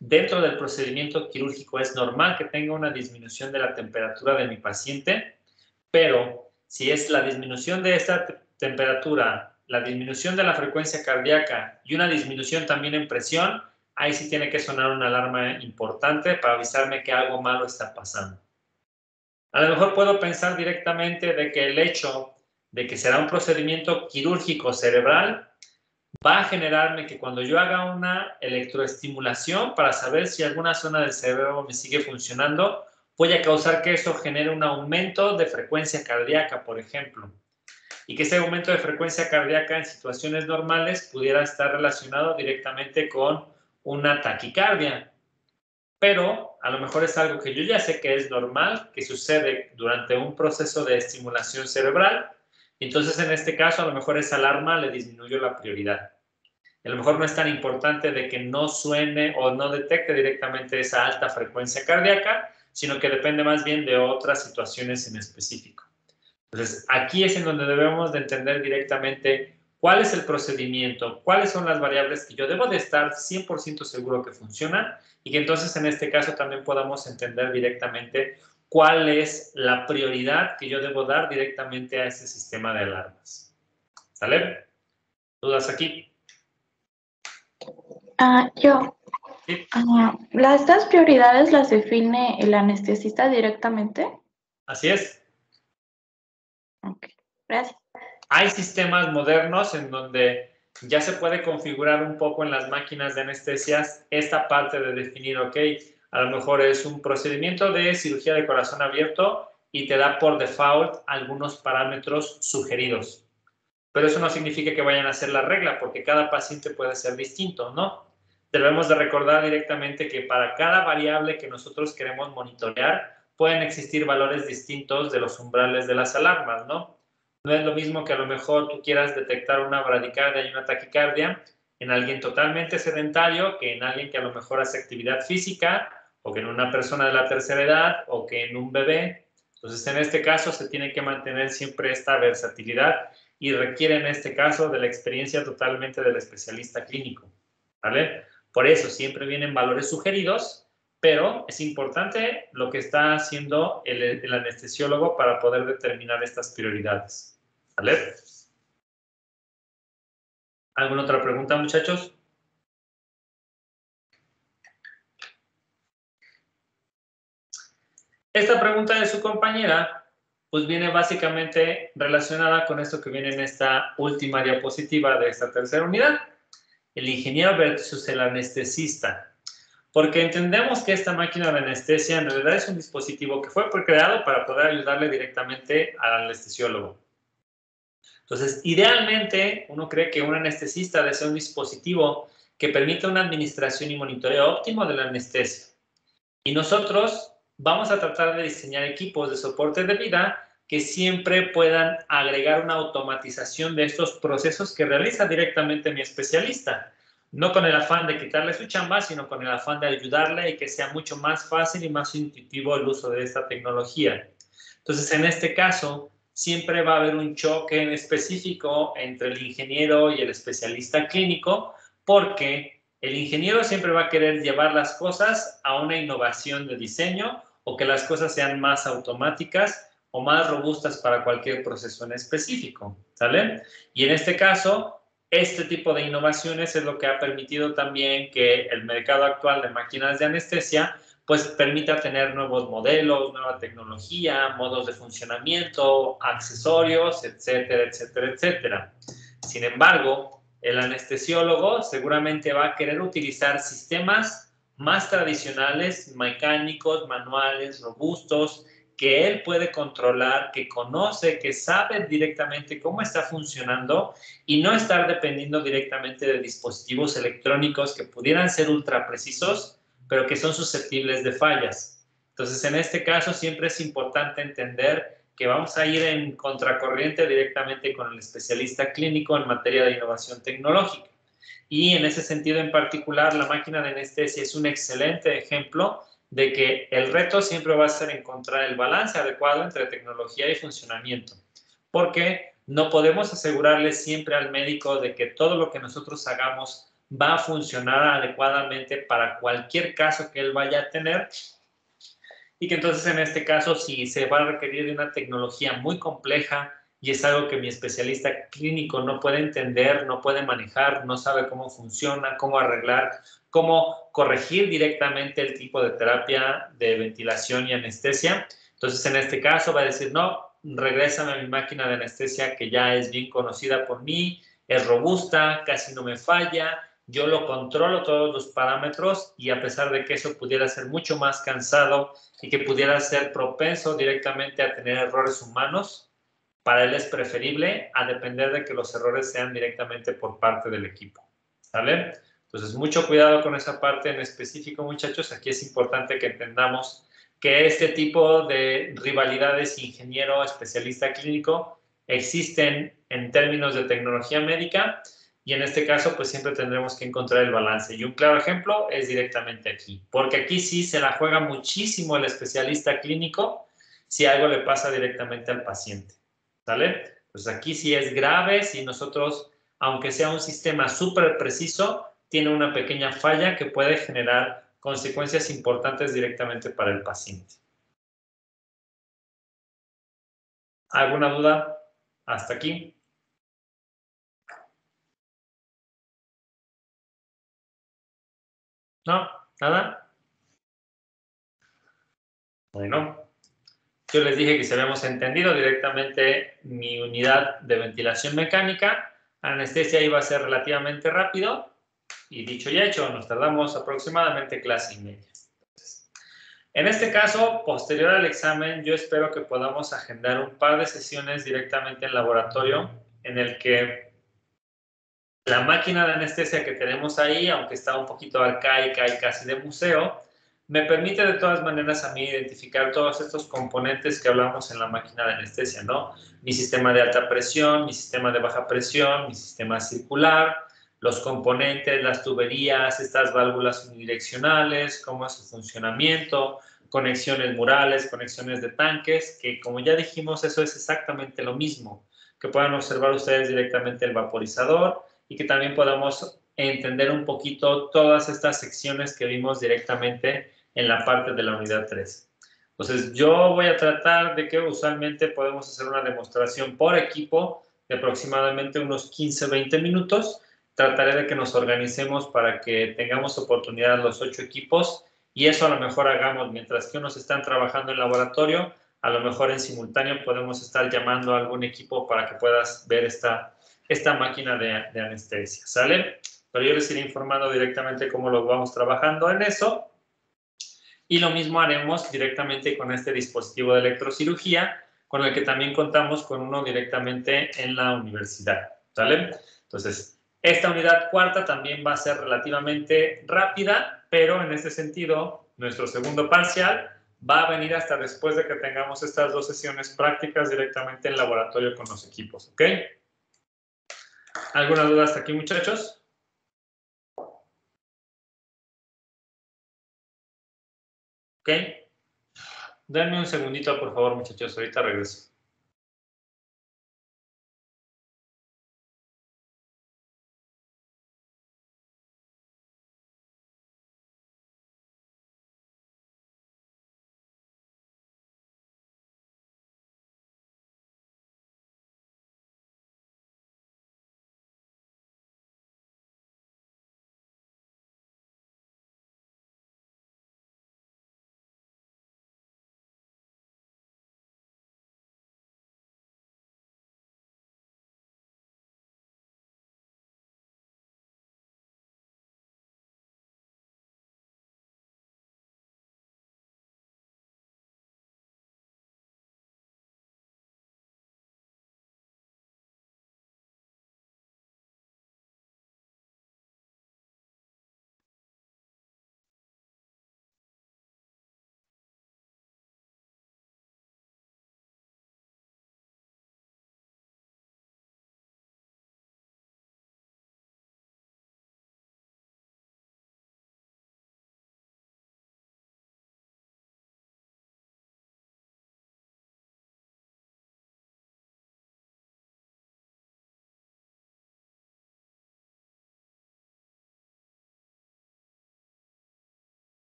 dentro del procedimiento quirúrgico es normal que tenga una disminución de la temperatura de mi paciente, pero si es la disminución de esta temperatura, la disminución de la frecuencia cardíaca y una disminución también en presión, ahí sí tiene que sonar una alarma importante para avisarme que algo malo está pasando. A lo mejor puedo pensar directamente de que el hecho de que será un procedimiento quirúrgico cerebral va a generarme que cuando yo haga una electroestimulación para saber si alguna zona del cerebro me sigue funcionando, voy a causar que eso genere un aumento de frecuencia cardíaca, por ejemplo. Y que ese aumento de frecuencia cardíaca en situaciones normales pudiera estar relacionado directamente con una taquicardia. Pero a lo mejor es algo que yo ya sé que es normal, que sucede durante un proceso de estimulación cerebral. Entonces, en este caso, a lo mejor esa alarma le disminuyó la prioridad. A lo mejor no es tan importante de que no suene o no detecte directamente esa alta frecuencia cardíaca, sino que depende más bien de otras situaciones en específico. Entonces, aquí es en donde debemos de entender directamente cuál es el procedimiento, cuáles son las variables que yo debo de estar 100% seguro que funcionan y que entonces en este caso también podamos entender directamente cuál es la prioridad que yo debo dar directamente a ese sistema de alarmas. ¿Sale? ¿Dudas aquí? Yo. Sí. ¿Estas prioridades las define el anestesista directamente? Así es. Ok, gracias. Hay sistemas modernos en donde ya se puede configurar un poco en las máquinas de anestesias esta parte de definir, ok, a lo mejor es un procedimiento de cirugía de corazón abierto y te da por default algunos parámetros sugeridos. Pero eso no significa que vayan a ser la regla, porque cada paciente puede ser distinto, ¿no? debemos de recordar directamente que para cada variable que nosotros queremos monitorear, pueden existir valores distintos de los umbrales de las alarmas, ¿no? No es lo mismo que a lo mejor tú quieras detectar una bradicardia y una taquicardia en alguien totalmente sedentario que en alguien que a lo mejor hace actividad física o que en una persona de la tercera edad o que en un bebé. Entonces, en este caso se tiene que mantener siempre esta versatilidad y requiere en este caso de la experiencia totalmente del especialista clínico, ¿vale? Por eso siempre vienen valores sugeridos, pero es importante lo que está haciendo el anestesiólogo para poder determinar estas prioridades, ¿vale? ¿Alguna otra pregunta, muchachos? Esta pregunta de su compañera, pues viene básicamente relacionada con esto que viene en esta última diapositiva de esta tercera unidad. El ingeniero versus el anestesista. Porque entendemos que esta máquina de anestesia en realidad es un dispositivo que fue creado para poder ayudarle directamente al anestesiólogo. Entonces, idealmente, uno cree que un anestesista desea un dispositivo que permita una administración y monitoreo óptimo de la anestesia. Y nosotros vamos a tratar de diseñar equipos de soporte de vida que siempre puedan agregar una automatización de estos procesos que realiza directamente mi especialista. No con el afán de quitarle su chamba, sino con el afán de ayudarle y que sea mucho más fácil y más intuitivo el uso de esta tecnología. Entonces, en este caso, siempre va a haber un choque en específico entre el ingeniero y el especialista clínico, porque el ingeniero siempre va a querer llevar las cosas a una innovación de diseño o que las cosas sean más automáticas o más robustas para cualquier proceso en específico, ¿sale? Y en este caso, este tipo de innovaciones es lo que ha permitido también que el mercado actual de máquinas de anestesia pues permita tener nuevos modelos, nueva tecnología, modos de funcionamiento, accesorios, etcétera, etcétera, etcétera. Sin embargo, el anestesiólogo seguramente va a querer utilizar sistemas más tradicionales, mecánicos, manuales, robustos, que él puede controlar, que conoce, que sabe directamente cómo está funcionando y no estar dependiendo directamente de dispositivos electrónicos que pudieran ser ultra precisos, pero que son susceptibles de fallas. Entonces, en este caso, siempre es importante entender que vamos a ir en contracorriente directamente con el especialista clínico en materia de innovación tecnológica. Y en ese sentido en particular, la máquina de anestesia es un excelente ejemplo de que el reto siempre va a ser encontrar el balance adecuado entre tecnología y funcionamiento, porque no podemos asegurarle siempre al médico de que todo lo que nosotros hagamos va a funcionar adecuadamente para cualquier caso que él vaya a tener, y que entonces en este caso si se va a requerir de una tecnología muy compleja y es algo que mi especialista clínico no puede entender, no puede manejar, no sabe cómo funciona, cómo arreglar, cómo corregir directamente el tipo de terapia de ventilación y anestesia. Entonces en este caso va a decir, no, regrésame a mi máquina de anestesia que ya es bien conocida por mí, es robusta, casi no me falla, yo lo controlo todos los parámetros y a pesar de que eso pudiera ser mucho más cansado y que pudiera ser propenso directamente a tener errores humanos, para él es preferible a depender de que los errores sean directamente por parte del equipo, ¿sale? Entonces, mucho cuidado con esa parte en específico, muchachos. Aquí es importante que entendamos que este tipo de rivalidades ingeniero, especialista clínico, existen en términos de tecnología médica y en este caso, pues siempre tendremos que encontrar el balance. Y un claro ejemplo es directamente aquí, porque aquí sí se la juega muchísimo el especialista clínico si algo le pasa directamente al paciente, ¿sale? Pues aquí sí es grave si nosotros, aunque sea un sistema súper preciso, tiene una pequeña falla que puede generar consecuencias importantes directamente para el paciente. ¿Alguna duda hasta aquí? ¿No? ¿Nada? Bueno, yo les dije que si habíamos entendido directamente mi unidad de ventilación mecánica, anestesia iba a ser relativamente rápido y dicho y hecho, nos tardamos aproximadamente clase y media. En este caso, posterior al examen, yo espero que podamos agendar un par de sesiones directamente en laboratorio en el que La máquina de anestesia que tenemos ahí, aunque está un poquito arcaica y casi de museo, me permite de todas maneras a mí identificar todos estos componentes que hablamos en la máquina de anestesia, ¿no? Mi sistema de alta presión, mi sistema de baja presión, mi sistema circular, los componentes, las tuberías, estas válvulas unidireccionales, cómo es su funcionamiento, conexiones murales, conexiones de tanques, que como ya dijimos, eso es exactamente lo mismo, que puedan observar ustedes directamente el vaporizador y que también podamos entender un poquito todas estas secciones que vimos directamente en la parte de la unidad 3. Entonces, yo voy a tratar de que usualmente podemos hacer una demostración por equipo de aproximadamente unos 15-20 minutos. Trataré de que nos organicemos para que tengamos oportunidad los 8 equipos y eso a lo mejor hagamos mientras que unos están trabajando en laboratorio, a lo mejor en simultáneo podemos estar llamando a algún equipo para que puedas ver esta máquina de anestesia, ¿sale? Pero yo les iré informando directamente cómo lo vamos trabajando en eso. Y lo mismo haremos directamente con este dispositivo de electrocirugía, con el que también contamos con uno directamente en la universidad, ¿sale? Entonces, esta unidad cuarta también va a ser relativamente rápida, pero en este sentido, nuestro segundo parcial va a venir hasta después de que tengamos estas 2 sesiones prácticas directamente en laboratorio con los equipos, ¿ok? ¿Alguna duda hasta aquí, muchachos? ¿Ok? Denme un segundito, por favor, muchachos. Ahorita regreso.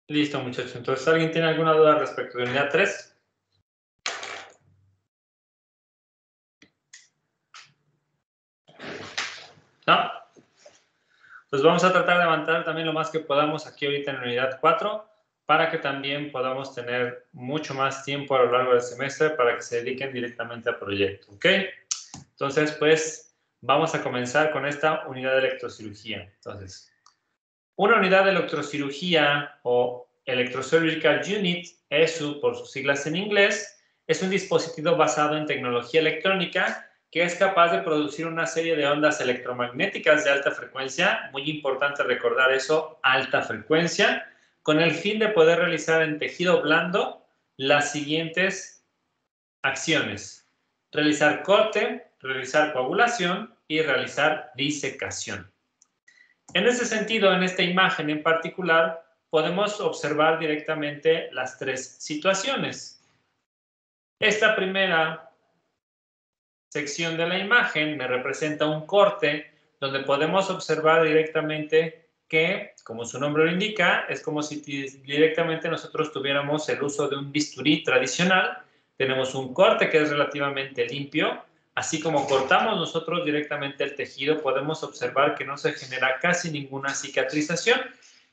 Listo, muchachos. Entonces, ¿alguien tiene alguna duda respecto de unidad 3? ¿No? Pues vamos a tratar de avanzar también lo más que podamos aquí ahorita en unidad 4 para que también podamos tener mucho más tiempo a lo largo del semestre para que se dediquen directamente al proyecto, ¿ok? Entonces, pues, vamos a comenzar con esta unidad de electrocirugía. Entonces, una unidad de electrocirugía o Electrosurgical Unit, ESU por sus siglas en inglés, es un dispositivo basado en tecnología electrónica que es capaz de producir una serie de ondas electromagnéticas de alta frecuencia, muy importante recordar eso, alta frecuencia, con el fin de poder realizar en tejido blando las siguientes acciones: realizar corte, realizar coagulación y realizar disecación. En ese sentido, en esta imagen en particular, podemos observar directamente las tres situaciones. Esta primera sección de la imagen me representa un corte donde podemos observar directamente que, como su nombre lo indica, es como si directamente nosotros tuviéramos el uso de un bisturí tradicional. Tenemos un corte que es relativamente limpio. Así como cortamos nosotros directamente el tejido, podemos observar que no se genera casi ninguna cicatrización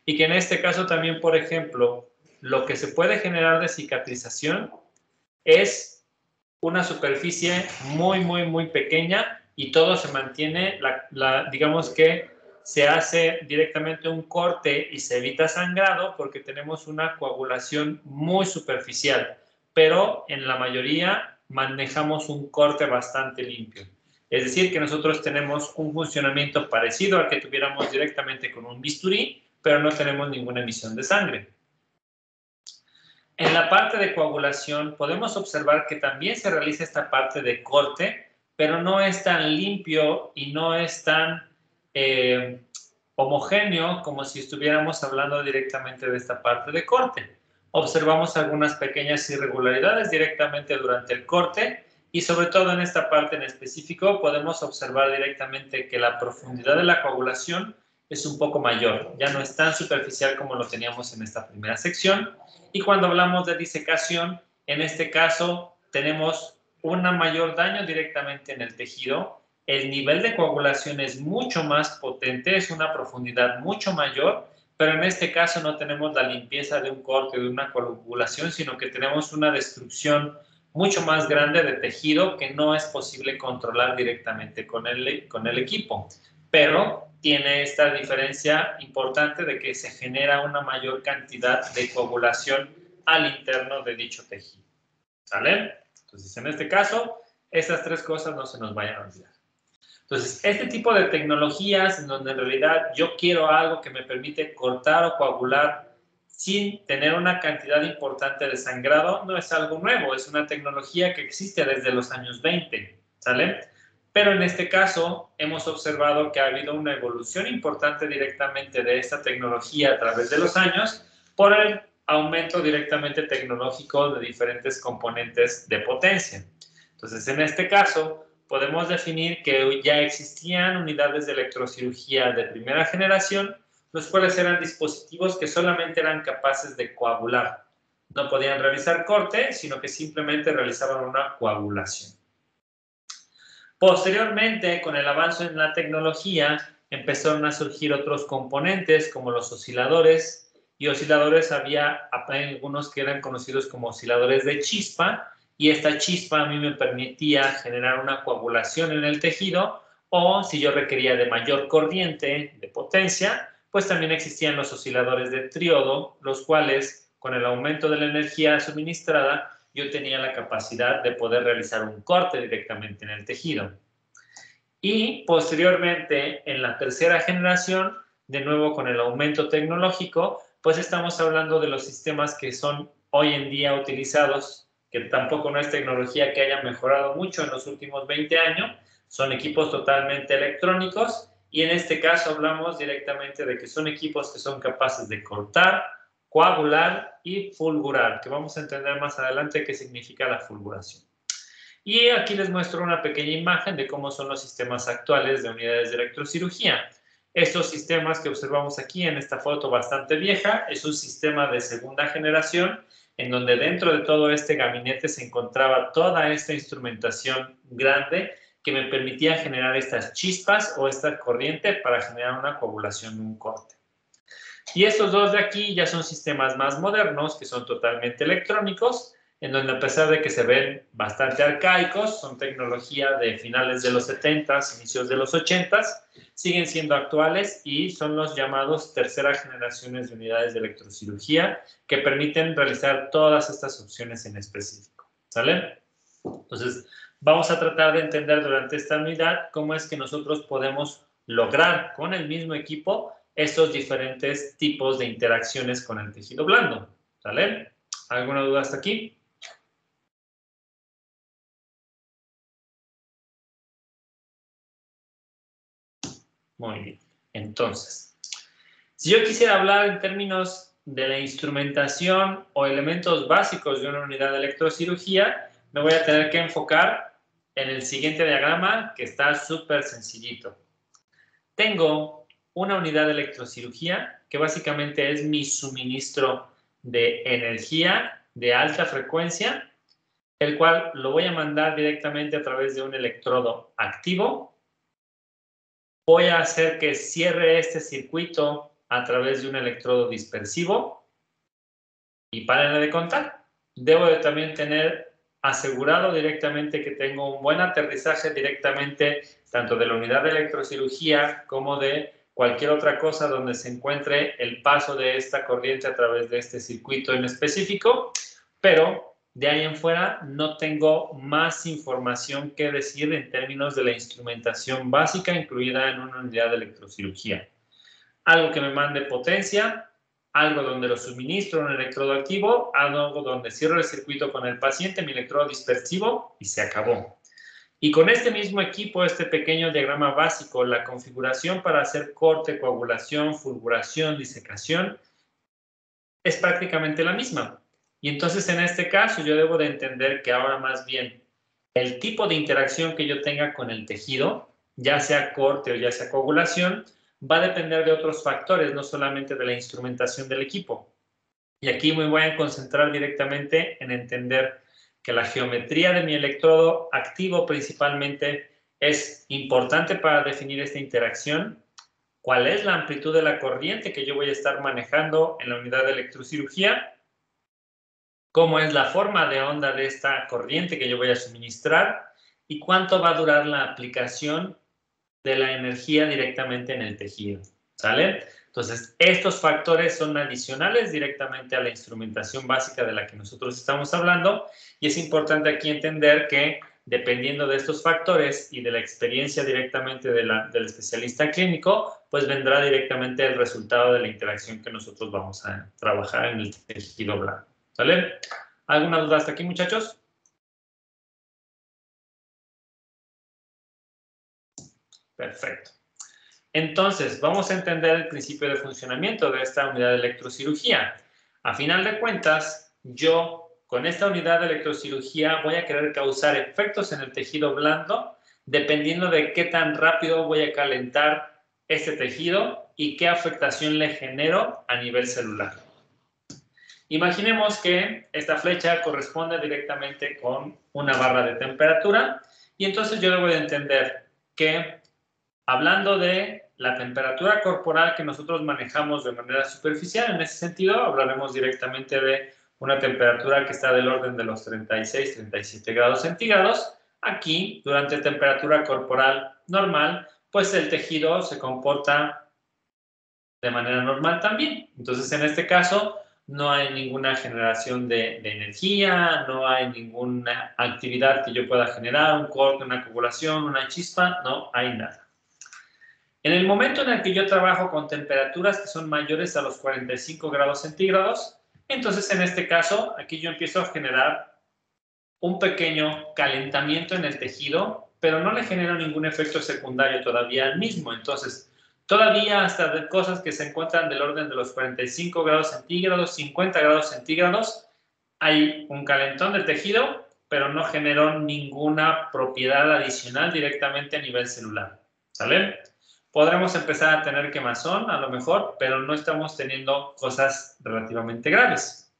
y que en este caso también, por ejemplo, lo que se puede generar de cicatrización es una superficie muy pequeña y todo se mantiene, digamos que se hace directamente un corte y se evita sangrado porque tenemos una coagulación muy superficial, pero en la mayoría manejamos un corte bastante limpio. Es decir, que nosotros tenemos un funcionamiento parecido al que tuviéramos directamente con un bisturí, pero no tenemos ninguna emisión de sangre. En la parte de coagulación podemos observar que también se realiza esta parte de corte, pero no es tan limpio y no es tan homogéneo como si estuviéramos hablando directamente de esta parte de corte. Observamos algunas pequeñas irregularidades directamente durante el corte y sobre todo en esta parte en específico podemos observar directamente que la profundidad de la coagulación es un poco mayor, ya no es tan superficial como lo teníamos en esta primera sección. Y cuando hablamos de disecación, en este caso tenemos un mayor daño directamente en el tejido, el nivel de coagulación es mucho más potente, es una profundidad mucho mayor, pero en este caso no tenemos la limpieza de un corte, de una coagulación, sino que tenemos una destrucción mucho más grande de tejido que no es posible controlar directamente con el equipo. Pero tiene esta diferencia importante de que se genera una mayor cantidad de coagulación al interno de dicho tejido. ¿Sale? Entonces, en este caso, estas tres cosas no se nos vayan a olvidar. Entonces, este tipo de tecnologías en donde en realidad yo quiero algo que me permite cortar o coagular sin tener una cantidad importante de sangrado, no es algo nuevo, es una tecnología que existe desde los años 20, ¿sale? Pero en este caso hemos observado que ha habido una evolución importante directamente de esta tecnología a través de los años por el aumento directamente tecnológico de diferentes componentes de potencia. Entonces, en este caso, podemos definir que ya existían unidades de electrocirugía de primera generación, los cuales eran dispositivos que solamente eran capaces de coagular. No podían realizar corte, sino que simplemente realizaban una coagulación. Posteriormente, con el avance en la tecnología, empezaron a surgir otros componentes como los osciladores, y osciladores había algunos que eran conocidos como osciladores de chispa, y esta chispa a mí me permitía generar una coagulación en el tejido, o si yo requería de mayor corriente, de potencia, pues también existían los osciladores de triodo, los cuales, con el aumento de la energía suministrada, yo tenía la capacidad de poder realizar un corte directamente en el tejido. Y posteriormente, en la tercera generación, de nuevo con el aumento tecnológico, pues estamos hablando de los sistemas que son hoy en día utilizados, que tampoco no es tecnología que haya mejorado mucho en los últimos 20 años, son equipos totalmente electrónicos y en este caso hablamos directamente de que son equipos que son capaces de cortar, coagular y fulgurar, que vamos a entender más adelante qué significa la fulguración. Y aquí les muestro una pequeña imagen de cómo son los sistemas actuales de unidades de electrocirugía. Estos sistemas que observamos aquí en esta foto bastante vieja es un sistema de segunda generación en donde dentro de todo este gabinete se encontraba toda esta instrumentación grande que me permitía generar estas chispas o esta corriente para generar una coagulación de un corte. Y estos dos de aquí ya son sistemas más modernos que son totalmente electrónicos, en donde a pesar de que se ven bastante arcaicos, son tecnología de finales de los 70s, inicios de los 80s, siguen siendo actuales y son los llamados tercera generaciones de unidades de electrocirugía que permiten realizar todas estas opciones en específico. ¿Sale? Entonces, vamos a tratar de entender durante esta unidad cómo es que nosotros podemos lograr con el mismo equipo estos diferentes tipos de interacciones con el tejido blando. ¿Sale? ¿Alguna duda hasta aquí? Muy bien. Entonces, si yo quisiera hablar en términos de la instrumentación o elementos básicos de una unidad de electrocirugía, me voy a tener que enfocar en el siguiente diagrama que está súper sencillito. Tengo una unidad de electrocirugía que básicamente es mi suministro de energía de alta frecuencia, el cual lo voy a mandar directamente a través de un electrodo activo. Voy a hacer que cierre este circuito a través de un electrodo dispersivo y paren de contar. Debo de también tener asegurado directamente que tengo un buen aterrizaje directamente tanto de la unidad de electrocirugía como de cualquier otra cosa donde se encuentre el paso de esta corriente a través de este circuito en específico, pero de ahí en fuera no tengo más información que decir en términos de la instrumentación básica incluida en una unidad de electrocirugía. Algo que me mande potencia, algo donde lo suministro un electrodo activo, algo donde cierro el circuito con el paciente, mi electrodo dispersivo y se acabó. Y con este mismo equipo, este pequeño diagrama básico, la configuración para hacer corte, coagulación, fulguración, disecación, es prácticamente la misma. Y entonces en este caso yo debo de entender que ahora más bien el tipo de interacción que yo tenga con el tejido, ya sea corte o ya sea coagulación, va a depender de otros factores, no solamente de la instrumentación del equipo. Y aquí me voy a concentrar directamente en entender que la geometría de mi electrodo activo principalmente es importante para definir esta interacción, cuál es la amplitud de la corriente que yo voy a estar manejando en la unidad de electrocirugía, cómo es la forma de onda de esta corriente que yo voy a suministrar y cuánto va a durar la aplicación de la energía directamente en el tejido. ¿Sale? Entonces, estos factores son adicionales directamente a la instrumentación básica de la que nosotros estamos hablando y es importante aquí entender que dependiendo de estos factores y de la experiencia directamente del especialista clínico, pues vendrá directamente el resultado de la interacción que nosotros vamos a trabajar en el tejido blando. ¿Sale? ¿Alguna duda hasta aquí, muchachos? Perfecto. Entonces, vamos a entender el principio de funcionamiento de esta unidad de electrocirugía. A final de cuentas, yo con esta unidad de electrocirugía voy a querer causar efectos en el tejido blando dependiendo de qué tan rápido voy a calentar este tejido y qué afectación le genero a nivel celular. Imaginemos que esta flecha corresponde directamente con una barra de temperatura y entonces yo debo de entender que hablando de la temperatura corporal que nosotros manejamos de manera superficial, en ese sentido hablaremos directamente de una temperatura que está del orden de los 36, 37 grados centígrados. Aquí, durante temperatura corporal normal, pues el tejido se comporta de manera normal también. Entonces, en este caso, no hay ninguna generación de energía, no hay ninguna actividad que yo pueda generar, un corte, una coagulación, una chispa, no hay nada. En el momento en el que yo trabajo con temperaturas que son mayores a los 45 grados centígrados, entonces en este caso, aquí yo empiezo a generar un pequeño calentamiento en el tejido, pero no le genero ningún efecto secundario todavía al mismo. Entonces, todavía hasta de cosas que se encuentran del orden de los 45 grados centígrados, 50 grados centígrados, hay un calentón del tejido, pero no generó ninguna propiedad adicional directamente a nivel celular. ¿Sale? podremos empezar a tener quemazón, a lo mejor, pero no estamos teniendo cosas relativamente graves.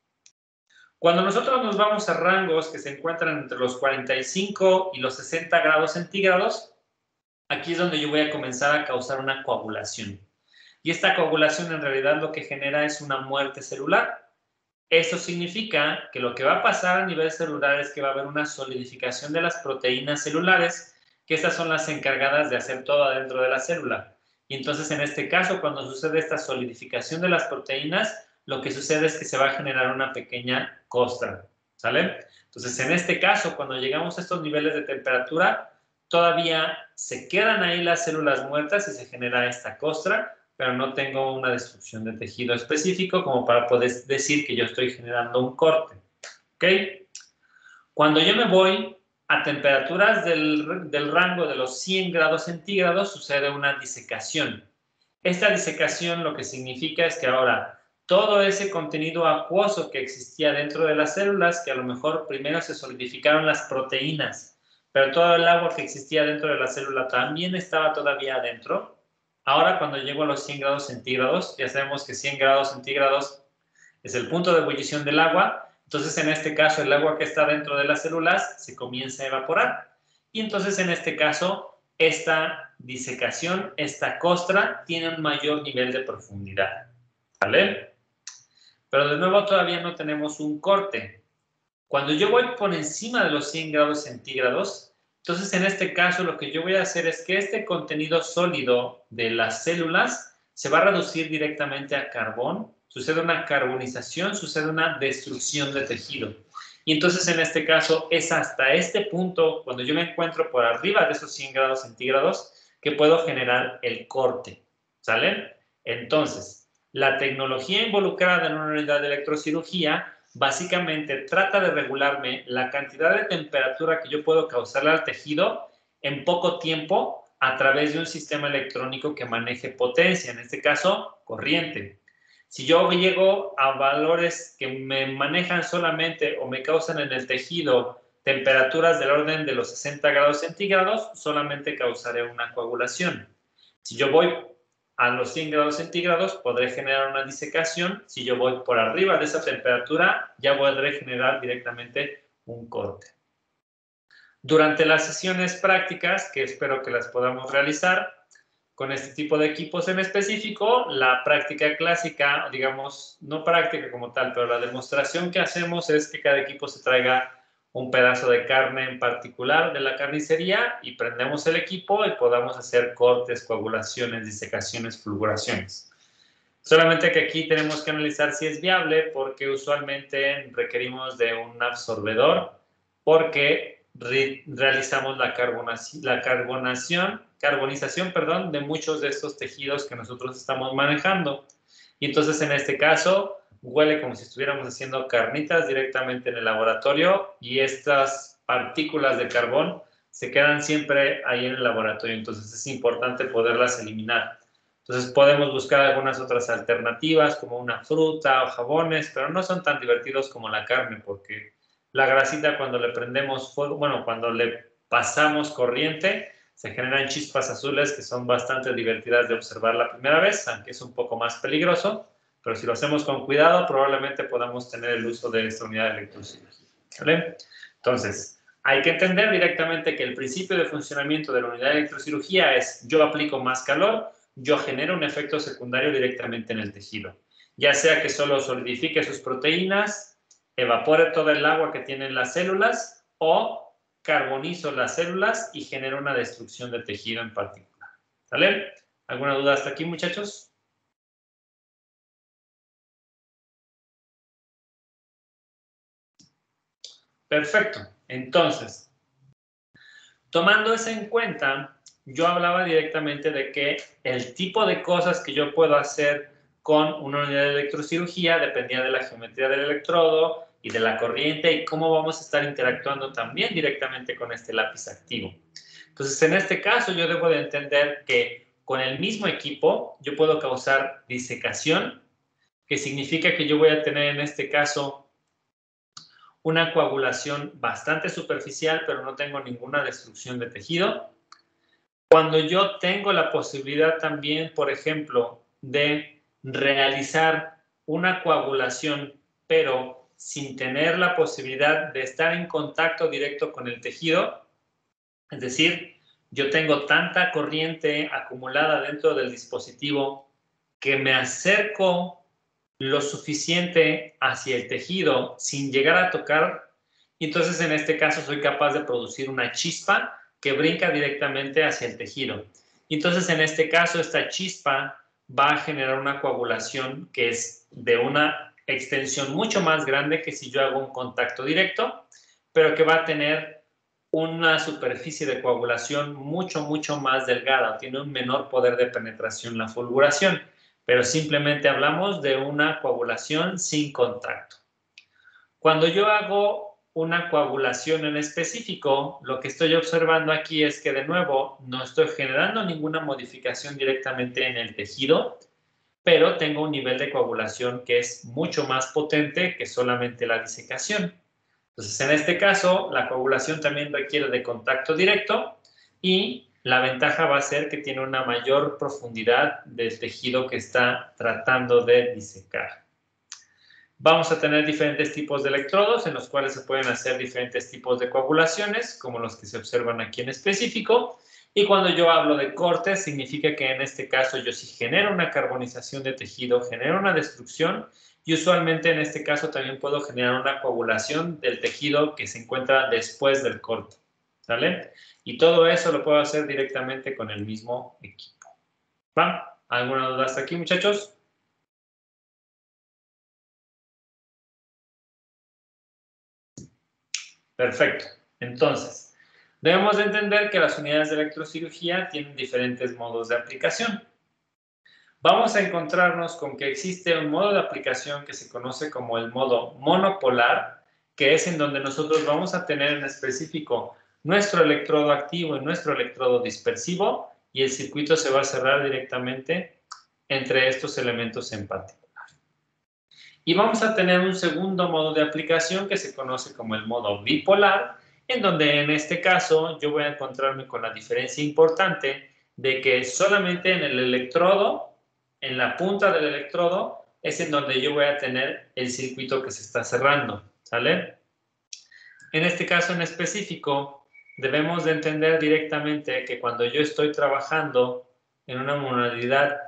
Cuando nosotros nos vamos a rangos que se encuentran entre los 45 y los 60 grados centígrados, aquí es donde yo voy a comenzar a causar una coagulación. Y esta coagulación en realidad lo que genera es una muerte celular. Eso significa que lo que va a pasar a nivel celular es que va a haber una solidificación de las proteínas celulares, que estas son las encargadas de hacer todo adentro de la célula. Y entonces en este caso, cuando sucede esta solidificación de las proteínas, lo que sucede es que se va a generar una pequeña costra, ¿sale? Entonces en este caso, cuando llegamos a estos niveles de temperatura, todavía se quedan ahí las células muertas y se genera esta costra, pero no tengo una destrucción de tejido específico como para poder decir que yo estoy generando un corte, ¿ok? Cuando yo me voy a temperaturas del rango de los 100 grados centígrados, sucede una disecación. Esta disecación lo que significa es que ahora todo ese contenido acuoso que existía dentro de las células, que a lo mejor primero se solidificaron las proteínas, pero todo el agua que existía dentro de la célula también estaba todavía adentro. Ahora cuando llego a los 100 grados centígrados, ya sabemos que 100 grados centígrados es el punto de ebullición del agua. Entonces en este caso el agua que está dentro de las células se comienza a evaporar. Y entonces en este caso esta disecación, esta costra, tiene un mayor nivel de profundidad, ¿vale? Pero de nuevo todavía no tenemos un corte. Cuando yo voy por encima de los 100 grados centígrados, entonces en este caso lo que yo voy a hacer es que este contenido sólido de las células se va a reducir directamente a carbón, sucede una carbonización, sucede una destrucción de tejido. Y entonces en este caso es hasta este punto, cuando yo me encuentro por arriba de esos 100 grados centígrados, que puedo generar el corte, ¿sale? Entonces, la tecnología involucrada en una unidad de electrocirugía básicamente trata de regularme la cantidad de temperatura que yo puedo causarle al tejido en poco tiempo a través de un sistema electrónico que maneje potencia, en este caso, corriente. Si yo llego a valores que me manejan solamente o me causan en el tejido temperaturas del orden de los 60 grados centígrados, solamente causaré una coagulación. Si yo voy a los 100 grados centígrados, podré generar una disecación. Si yo voy por arriba de esa temperatura, ya podré generar directamente un corte. Durante las sesiones prácticas, que espero que las podamos realizar con este tipo de equipos en específico, la práctica clásica, digamos, no práctica como tal, pero la demostración que hacemos es que cada equipo se traiga un pedazo de carne en particular de la carnicería y prendemos el equipo y podamos hacer cortes, coagulaciones, disecaciones, fulguraciones. Solamente que aquí tenemos que analizar si es viable porque usualmente requerimos de un absorbedor porque realizamos la carbonización, de muchos de estos tejidos que nosotros estamos manejando. Y entonces en este caso huele como si estuviéramos haciendo carnitas directamente en el laboratorio y estas partículas de carbón se quedan siempre ahí en el laboratorio. Entonces es importante poderlas eliminar. Entonces podemos buscar algunas otras alternativas como una fruta o jabones, pero no son tan divertidos como la carne porque la grasita cuando le prendemos fuego, bueno, cuando le pasamos corriente, se generan chispas azules que son bastante divertidas de observar la primera vez, aunque es un poco más peligroso, pero si lo hacemos con cuidado probablemente podamos tener el uso de esta unidad de electrocirugía, ¿vale? Entonces, hay que entender directamente que el principio de funcionamiento de la unidad de electrocirugía es yo aplico más calor, yo genero un efecto secundario directamente en el tejido, ya sea que solo solidifique sus proteínas, evapore todo el agua que tienen las células o carbonizo las células y genero una destrucción de tejido en particular. ¿Vale? ¿Alguna duda hasta aquí, muchachos? Perfecto. Entonces, tomando eso en cuenta, yo hablaba directamente de que el tipo de cosas que yo puedo hacer con una unidad de electrocirugía dependía de la geometría del electrodo y de la corriente y cómo vamos a estar interactuando también directamente con este lápiz activo. Entonces, en este caso, yo debo de entender que con el mismo equipo yo puedo causar disecación, que significa que yo voy a tener en este caso una coagulación bastante superficial, pero no tengo ninguna destrucción de tejido. Cuando yo tengo la posibilidad también, por ejemplo, de realizar una coagulación, pero sin tener la posibilidad de estar en contacto directo con el tejido, es decir, yo tengo tanta corriente acumulada dentro del dispositivo que me acerco lo suficiente hacia el tejido sin llegar a tocar, entonces en este caso soy capaz de producir una chispa que brinca directamente hacia el tejido. Entonces en este caso esta chispa va a generar una coagulación que es de una extensión mucho más grande que si yo hago un contacto directo, pero que va a tener una superficie de coagulación mucho más delgada, tiene un menor poder de penetración la fulguración, pero simplemente hablamos de una coagulación sin contacto. Cuando yo hago una coagulación en específico, lo que estoy observando aquí es que de nuevo no estoy generando ninguna modificación directamente en el tejido, pero tengo un nivel de coagulación que es mucho más potente que solamente la disecación. Entonces, en este caso, la coagulación también requiere de contacto directo y la ventaja va a ser que tiene una mayor profundidad del tejido que está tratando de disecar. Vamos a tener diferentes tipos de electrodos en los cuales se pueden hacer diferentes tipos de coagulaciones, como los que se observan aquí en específico. Y cuando yo hablo de cortes, significa que en este caso yo sí genero una carbonización de tejido, genero una destrucción, y usualmente en este caso también puedo generar una coagulación del tejido que se encuentra después del corte, ¿sale? Y todo eso lo puedo hacer directamente con el mismo equipo. ¿Va? ¿Alguna duda hasta aquí, muchachos? Perfecto. Entonces, debemos de entender que las unidades de electrocirugía tienen diferentes modos de aplicación. Vamos a encontrarnos con que existe un modo de aplicación que se conoce como el modo monopolar, que es en donde nosotros vamos a tener en específico nuestro electrodo activo y nuestro electrodo dispersivo, y el circuito se va a cerrar directamente entre estos elementos en particular. Y vamos a tener un segundo modo de aplicación que se conoce como el modo bipolar, en donde en este caso yo voy a encontrarme con la diferencia importante de que solamente en el electrodo, en la punta del electrodo, es en donde yo voy a tener el circuito que se está cerrando, ¿sale? En este caso en específico, debemos de entender directamente que cuando yo estoy trabajando en una modalidad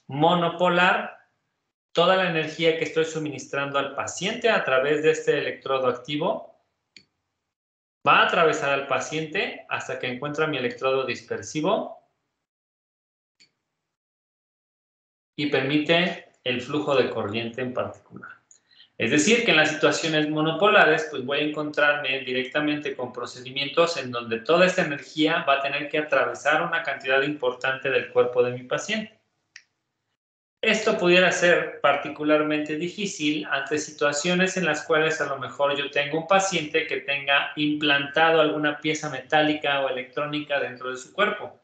monopolar, toda la energía que estoy suministrando al paciente a través de este electrodo activo va a atravesar al paciente hasta que encuentra mi electrodo dispersivo y permite el flujo de corriente en particular. Es decir, que en las situaciones monopolares, pues voy a encontrarme directamente con procedimientos en donde toda esta energía va a tener que atravesar una cantidad importante del cuerpo de mi paciente. Esto pudiera ser particularmente difícil ante situaciones en las cuales a lo mejor yo tengo un paciente que tenga implantado alguna pieza metálica o electrónica dentro de su cuerpo.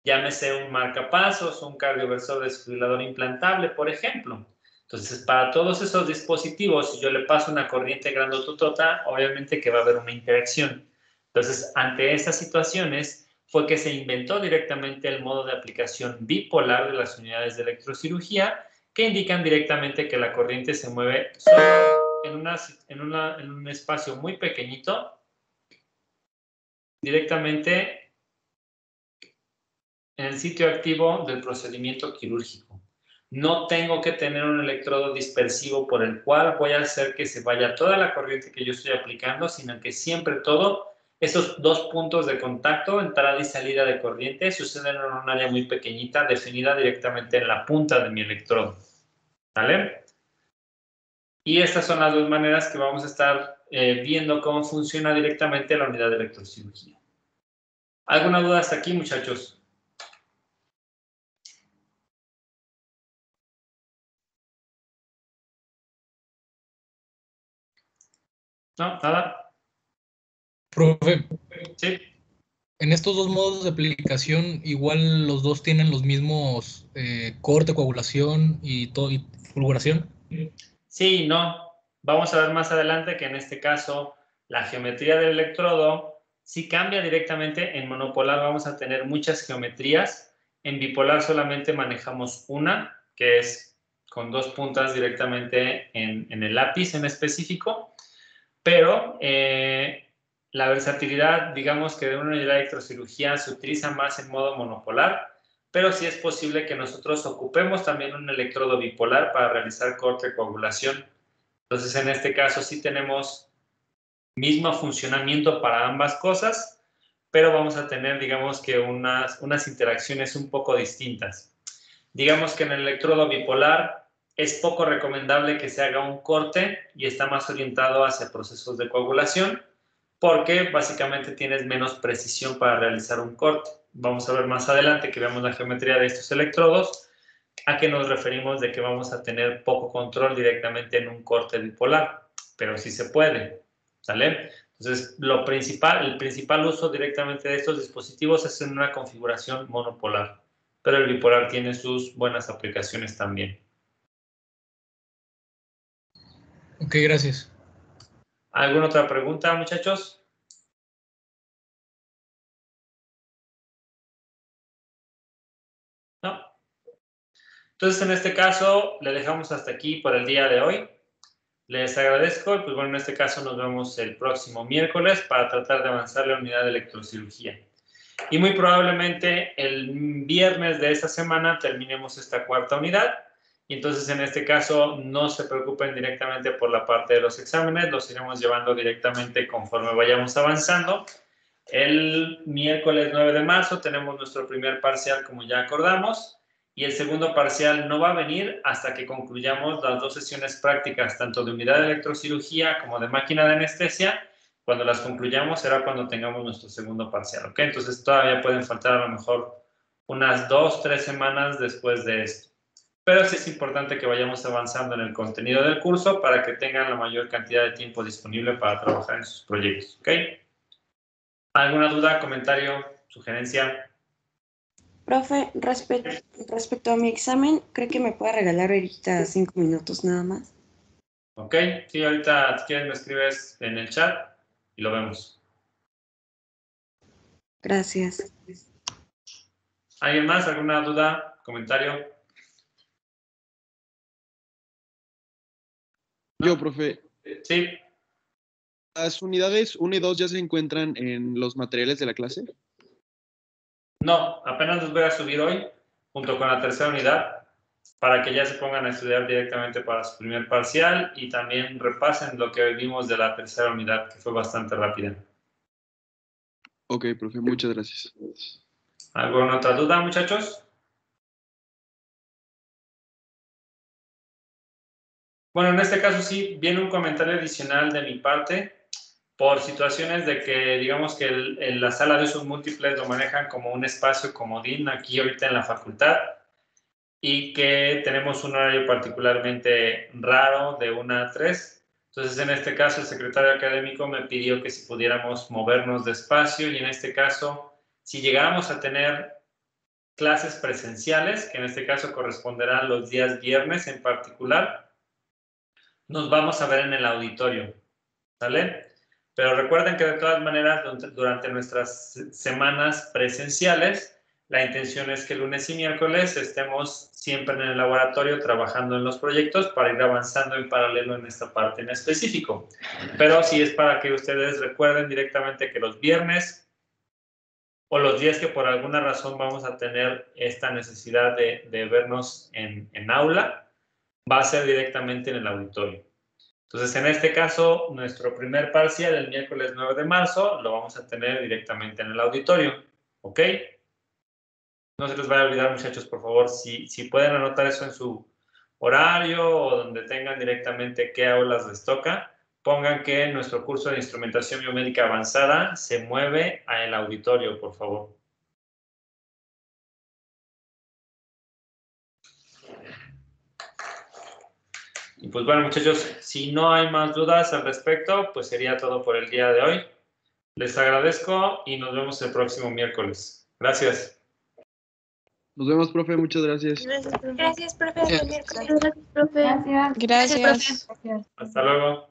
Llámese un marcapasos, un cardioversor desfibrilador implantable, por ejemplo. Entonces, para todos esos dispositivos, si yo le paso una corriente grandototota, obviamente que va a haber una interacción. Entonces, ante esas situaciones, fue que se inventó directamente el modo de aplicación bipolar de las unidades de electrocirugía, que indican directamente que la corriente se mueve solo en un espacio muy pequeñito, directamente en el sitio activo del procedimiento quirúrgico. No tengo que tener un electrodo dispersivo por el cual voy a hacer que se vaya toda la corriente que yo estoy aplicando, sino que siempre esos dos puntos de contacto, entrada y salida de corriente, suceden en un área muy pequeñita, definida directamente en la punta de mi electrodo. ¿Vale? Y estas son las dos maneras que vamos a estar viendo cómo funciona directamente la unidad de electrocirugía. ¿Alguna duda hasta aquí, muchachos? ¿No? ¿Nada? Profe, Sí. en estos dos modos de aplicación, igual los dos tienen los mismos corte, coagulación y fulguración. Sí y no. Vamos a ver más adelante que en este caso la geometría del electrodo Si cambia directamente, en monopolar vamos a tener muchas geometrías. En bipolar solamente manejamos una, que es con 2 puntas directamente en el lápiz en específico. Pero la versatilidad, digamos que de una unidad de electrocirugía se utiliza más en modo monopolar, pero sí es posible que nosotros ocupemos también un electrodo bipolar para realizar corte y coagulación. Entonces, en este caso sí tenemos mismo funcionamiento para ambas cosas, pero vamos a tener, digamos que unas interacciones un poco distintas. Digamos que en el electrodo bipolar es poco recomendable que se haga un corte y está más orientado hacia procesos de coagulación porque básicamente tienes menos precisión para realizar un corte. Vamos a ver más adelante que veamos la geometría de estos electrodos a qué nos referimos de que vamos a tener poco control directamente en un corte bipolar, pero sí se puede, ¿sale? Entonces, el principal uso directamente de estos dispositivos es en una configuración monopolar, pero el bipolar tiene sus buenas aplicaciones también. Ok, gracias. ¿Alguna otra pregunta, muchachos? ¿No? Entonces, en este caso, le dejamos hasta aquí por el día de hoy. Les agradezco y pues bueno, en este caso nos vemos el próximo miércoles para tratar de avanzar la unidad de electrocirugía. Y muy probablemente el viernes de esta semana terminemos esta cuarta unidad. Y entonces en este caso no se preocupen directamente por la parte de los exámenes, los iremos llevando directamente conforme vayamos avanzando. El miércoles 9 de marzo tenemos nuestro primer parcial como ya acordamos. Y el segundo parcial no va a venir hasta que concluyamos las 2 sesiones prácticas, tanto de unidad de electrocirugía como de máquina de anestesia. Cuando las concluyamos será cuando tengamos nuestro segundo parcial, ¿ok? Entonces todavía pueden faltar a lo mejor unas 2, 3 semanas después de esto. Pero sí es importante que vayamos avanzando en el contenido del curso para que tengan la mayor cantidad de tiempo disponible para trabajar en sus proyectos, ¿ok? ¿Alguna duda, comentario, sugerencia? Profe, respecto a mi examen, ¿cree que me pueda regalar ahorita 5 minutos nada más? Ok, sí, ahorita si quieres me escribes en el chat y lo vemos. Gracias. ¿Alguien más? ¿Alguna duda, comentario? Yo, profe. Sí. ¿Las unidades 1 y 2 ya se encuentran en los materiales de la clase? No, apenas los voy a subir hoy junto con la tercera unidad para que ya se pongan a estudiar directamente para su primer parcial y también repasen lo que vimos de la tercera unidad, que fue bastante rápida. Ok, profe, muchas gracias. ¿Alguna otra duda, muchachos? Bueno, en este caso sí, viene un comentario adicional de mi parte por situaciones de que, digamos que la sala de usos múltiples lo manejan como un espacio comodín aquí ahorita en la facultad y que tenemos un horario particularmente raro de 1 a 3. Entonces, en este caso, el secretario académico me pidió que si pudiéramos movernos de espacio y en este caso, si llegáramos a tener clases presenciales, que en este caso corresponderán los días viernes en particular, nos vamos a ver en el auditorio, ¿sale? Pero recuerden que de todas maneras, durante nuestras semanas presenciales, la intención es que lunes y miércoles estemos siempre en el laboratorio trabajando en los proyectos para ir avanzando en paralelo en esta parte en específico. Pero sí es para que ustedes recuerden directamente que los viernes o los días que por alguna razón vamos a tener esta necesidad de vernos en aula, va a ser directamente en el auditorio. Entonces, en este caso, nuestro primer parcial, el miércoles 9 de marzo, lo vamos a tener directamente en el auditorio, ¿ok? No se les vaya a olvidar, muchachos, por favor, si pueden anotar eso en su horario o donde tengan directamente qué aulas les toca, pongan que nuestro curso de instrumentación biomédica avanzada se mueve al auditorio, por favor. Y pues bueno, muchachos, si no hay más dudas al respecto, pues sería todo por el día de hoy. Les agradezco y nos vemos el próximo miércoles. Gracias. Nos vemos, profe. Muchas gracias. Gracias, profe. Gracias, profe. Hasta el miércoles. Gracias, profe. Gracias. Gracias. Hasta luego.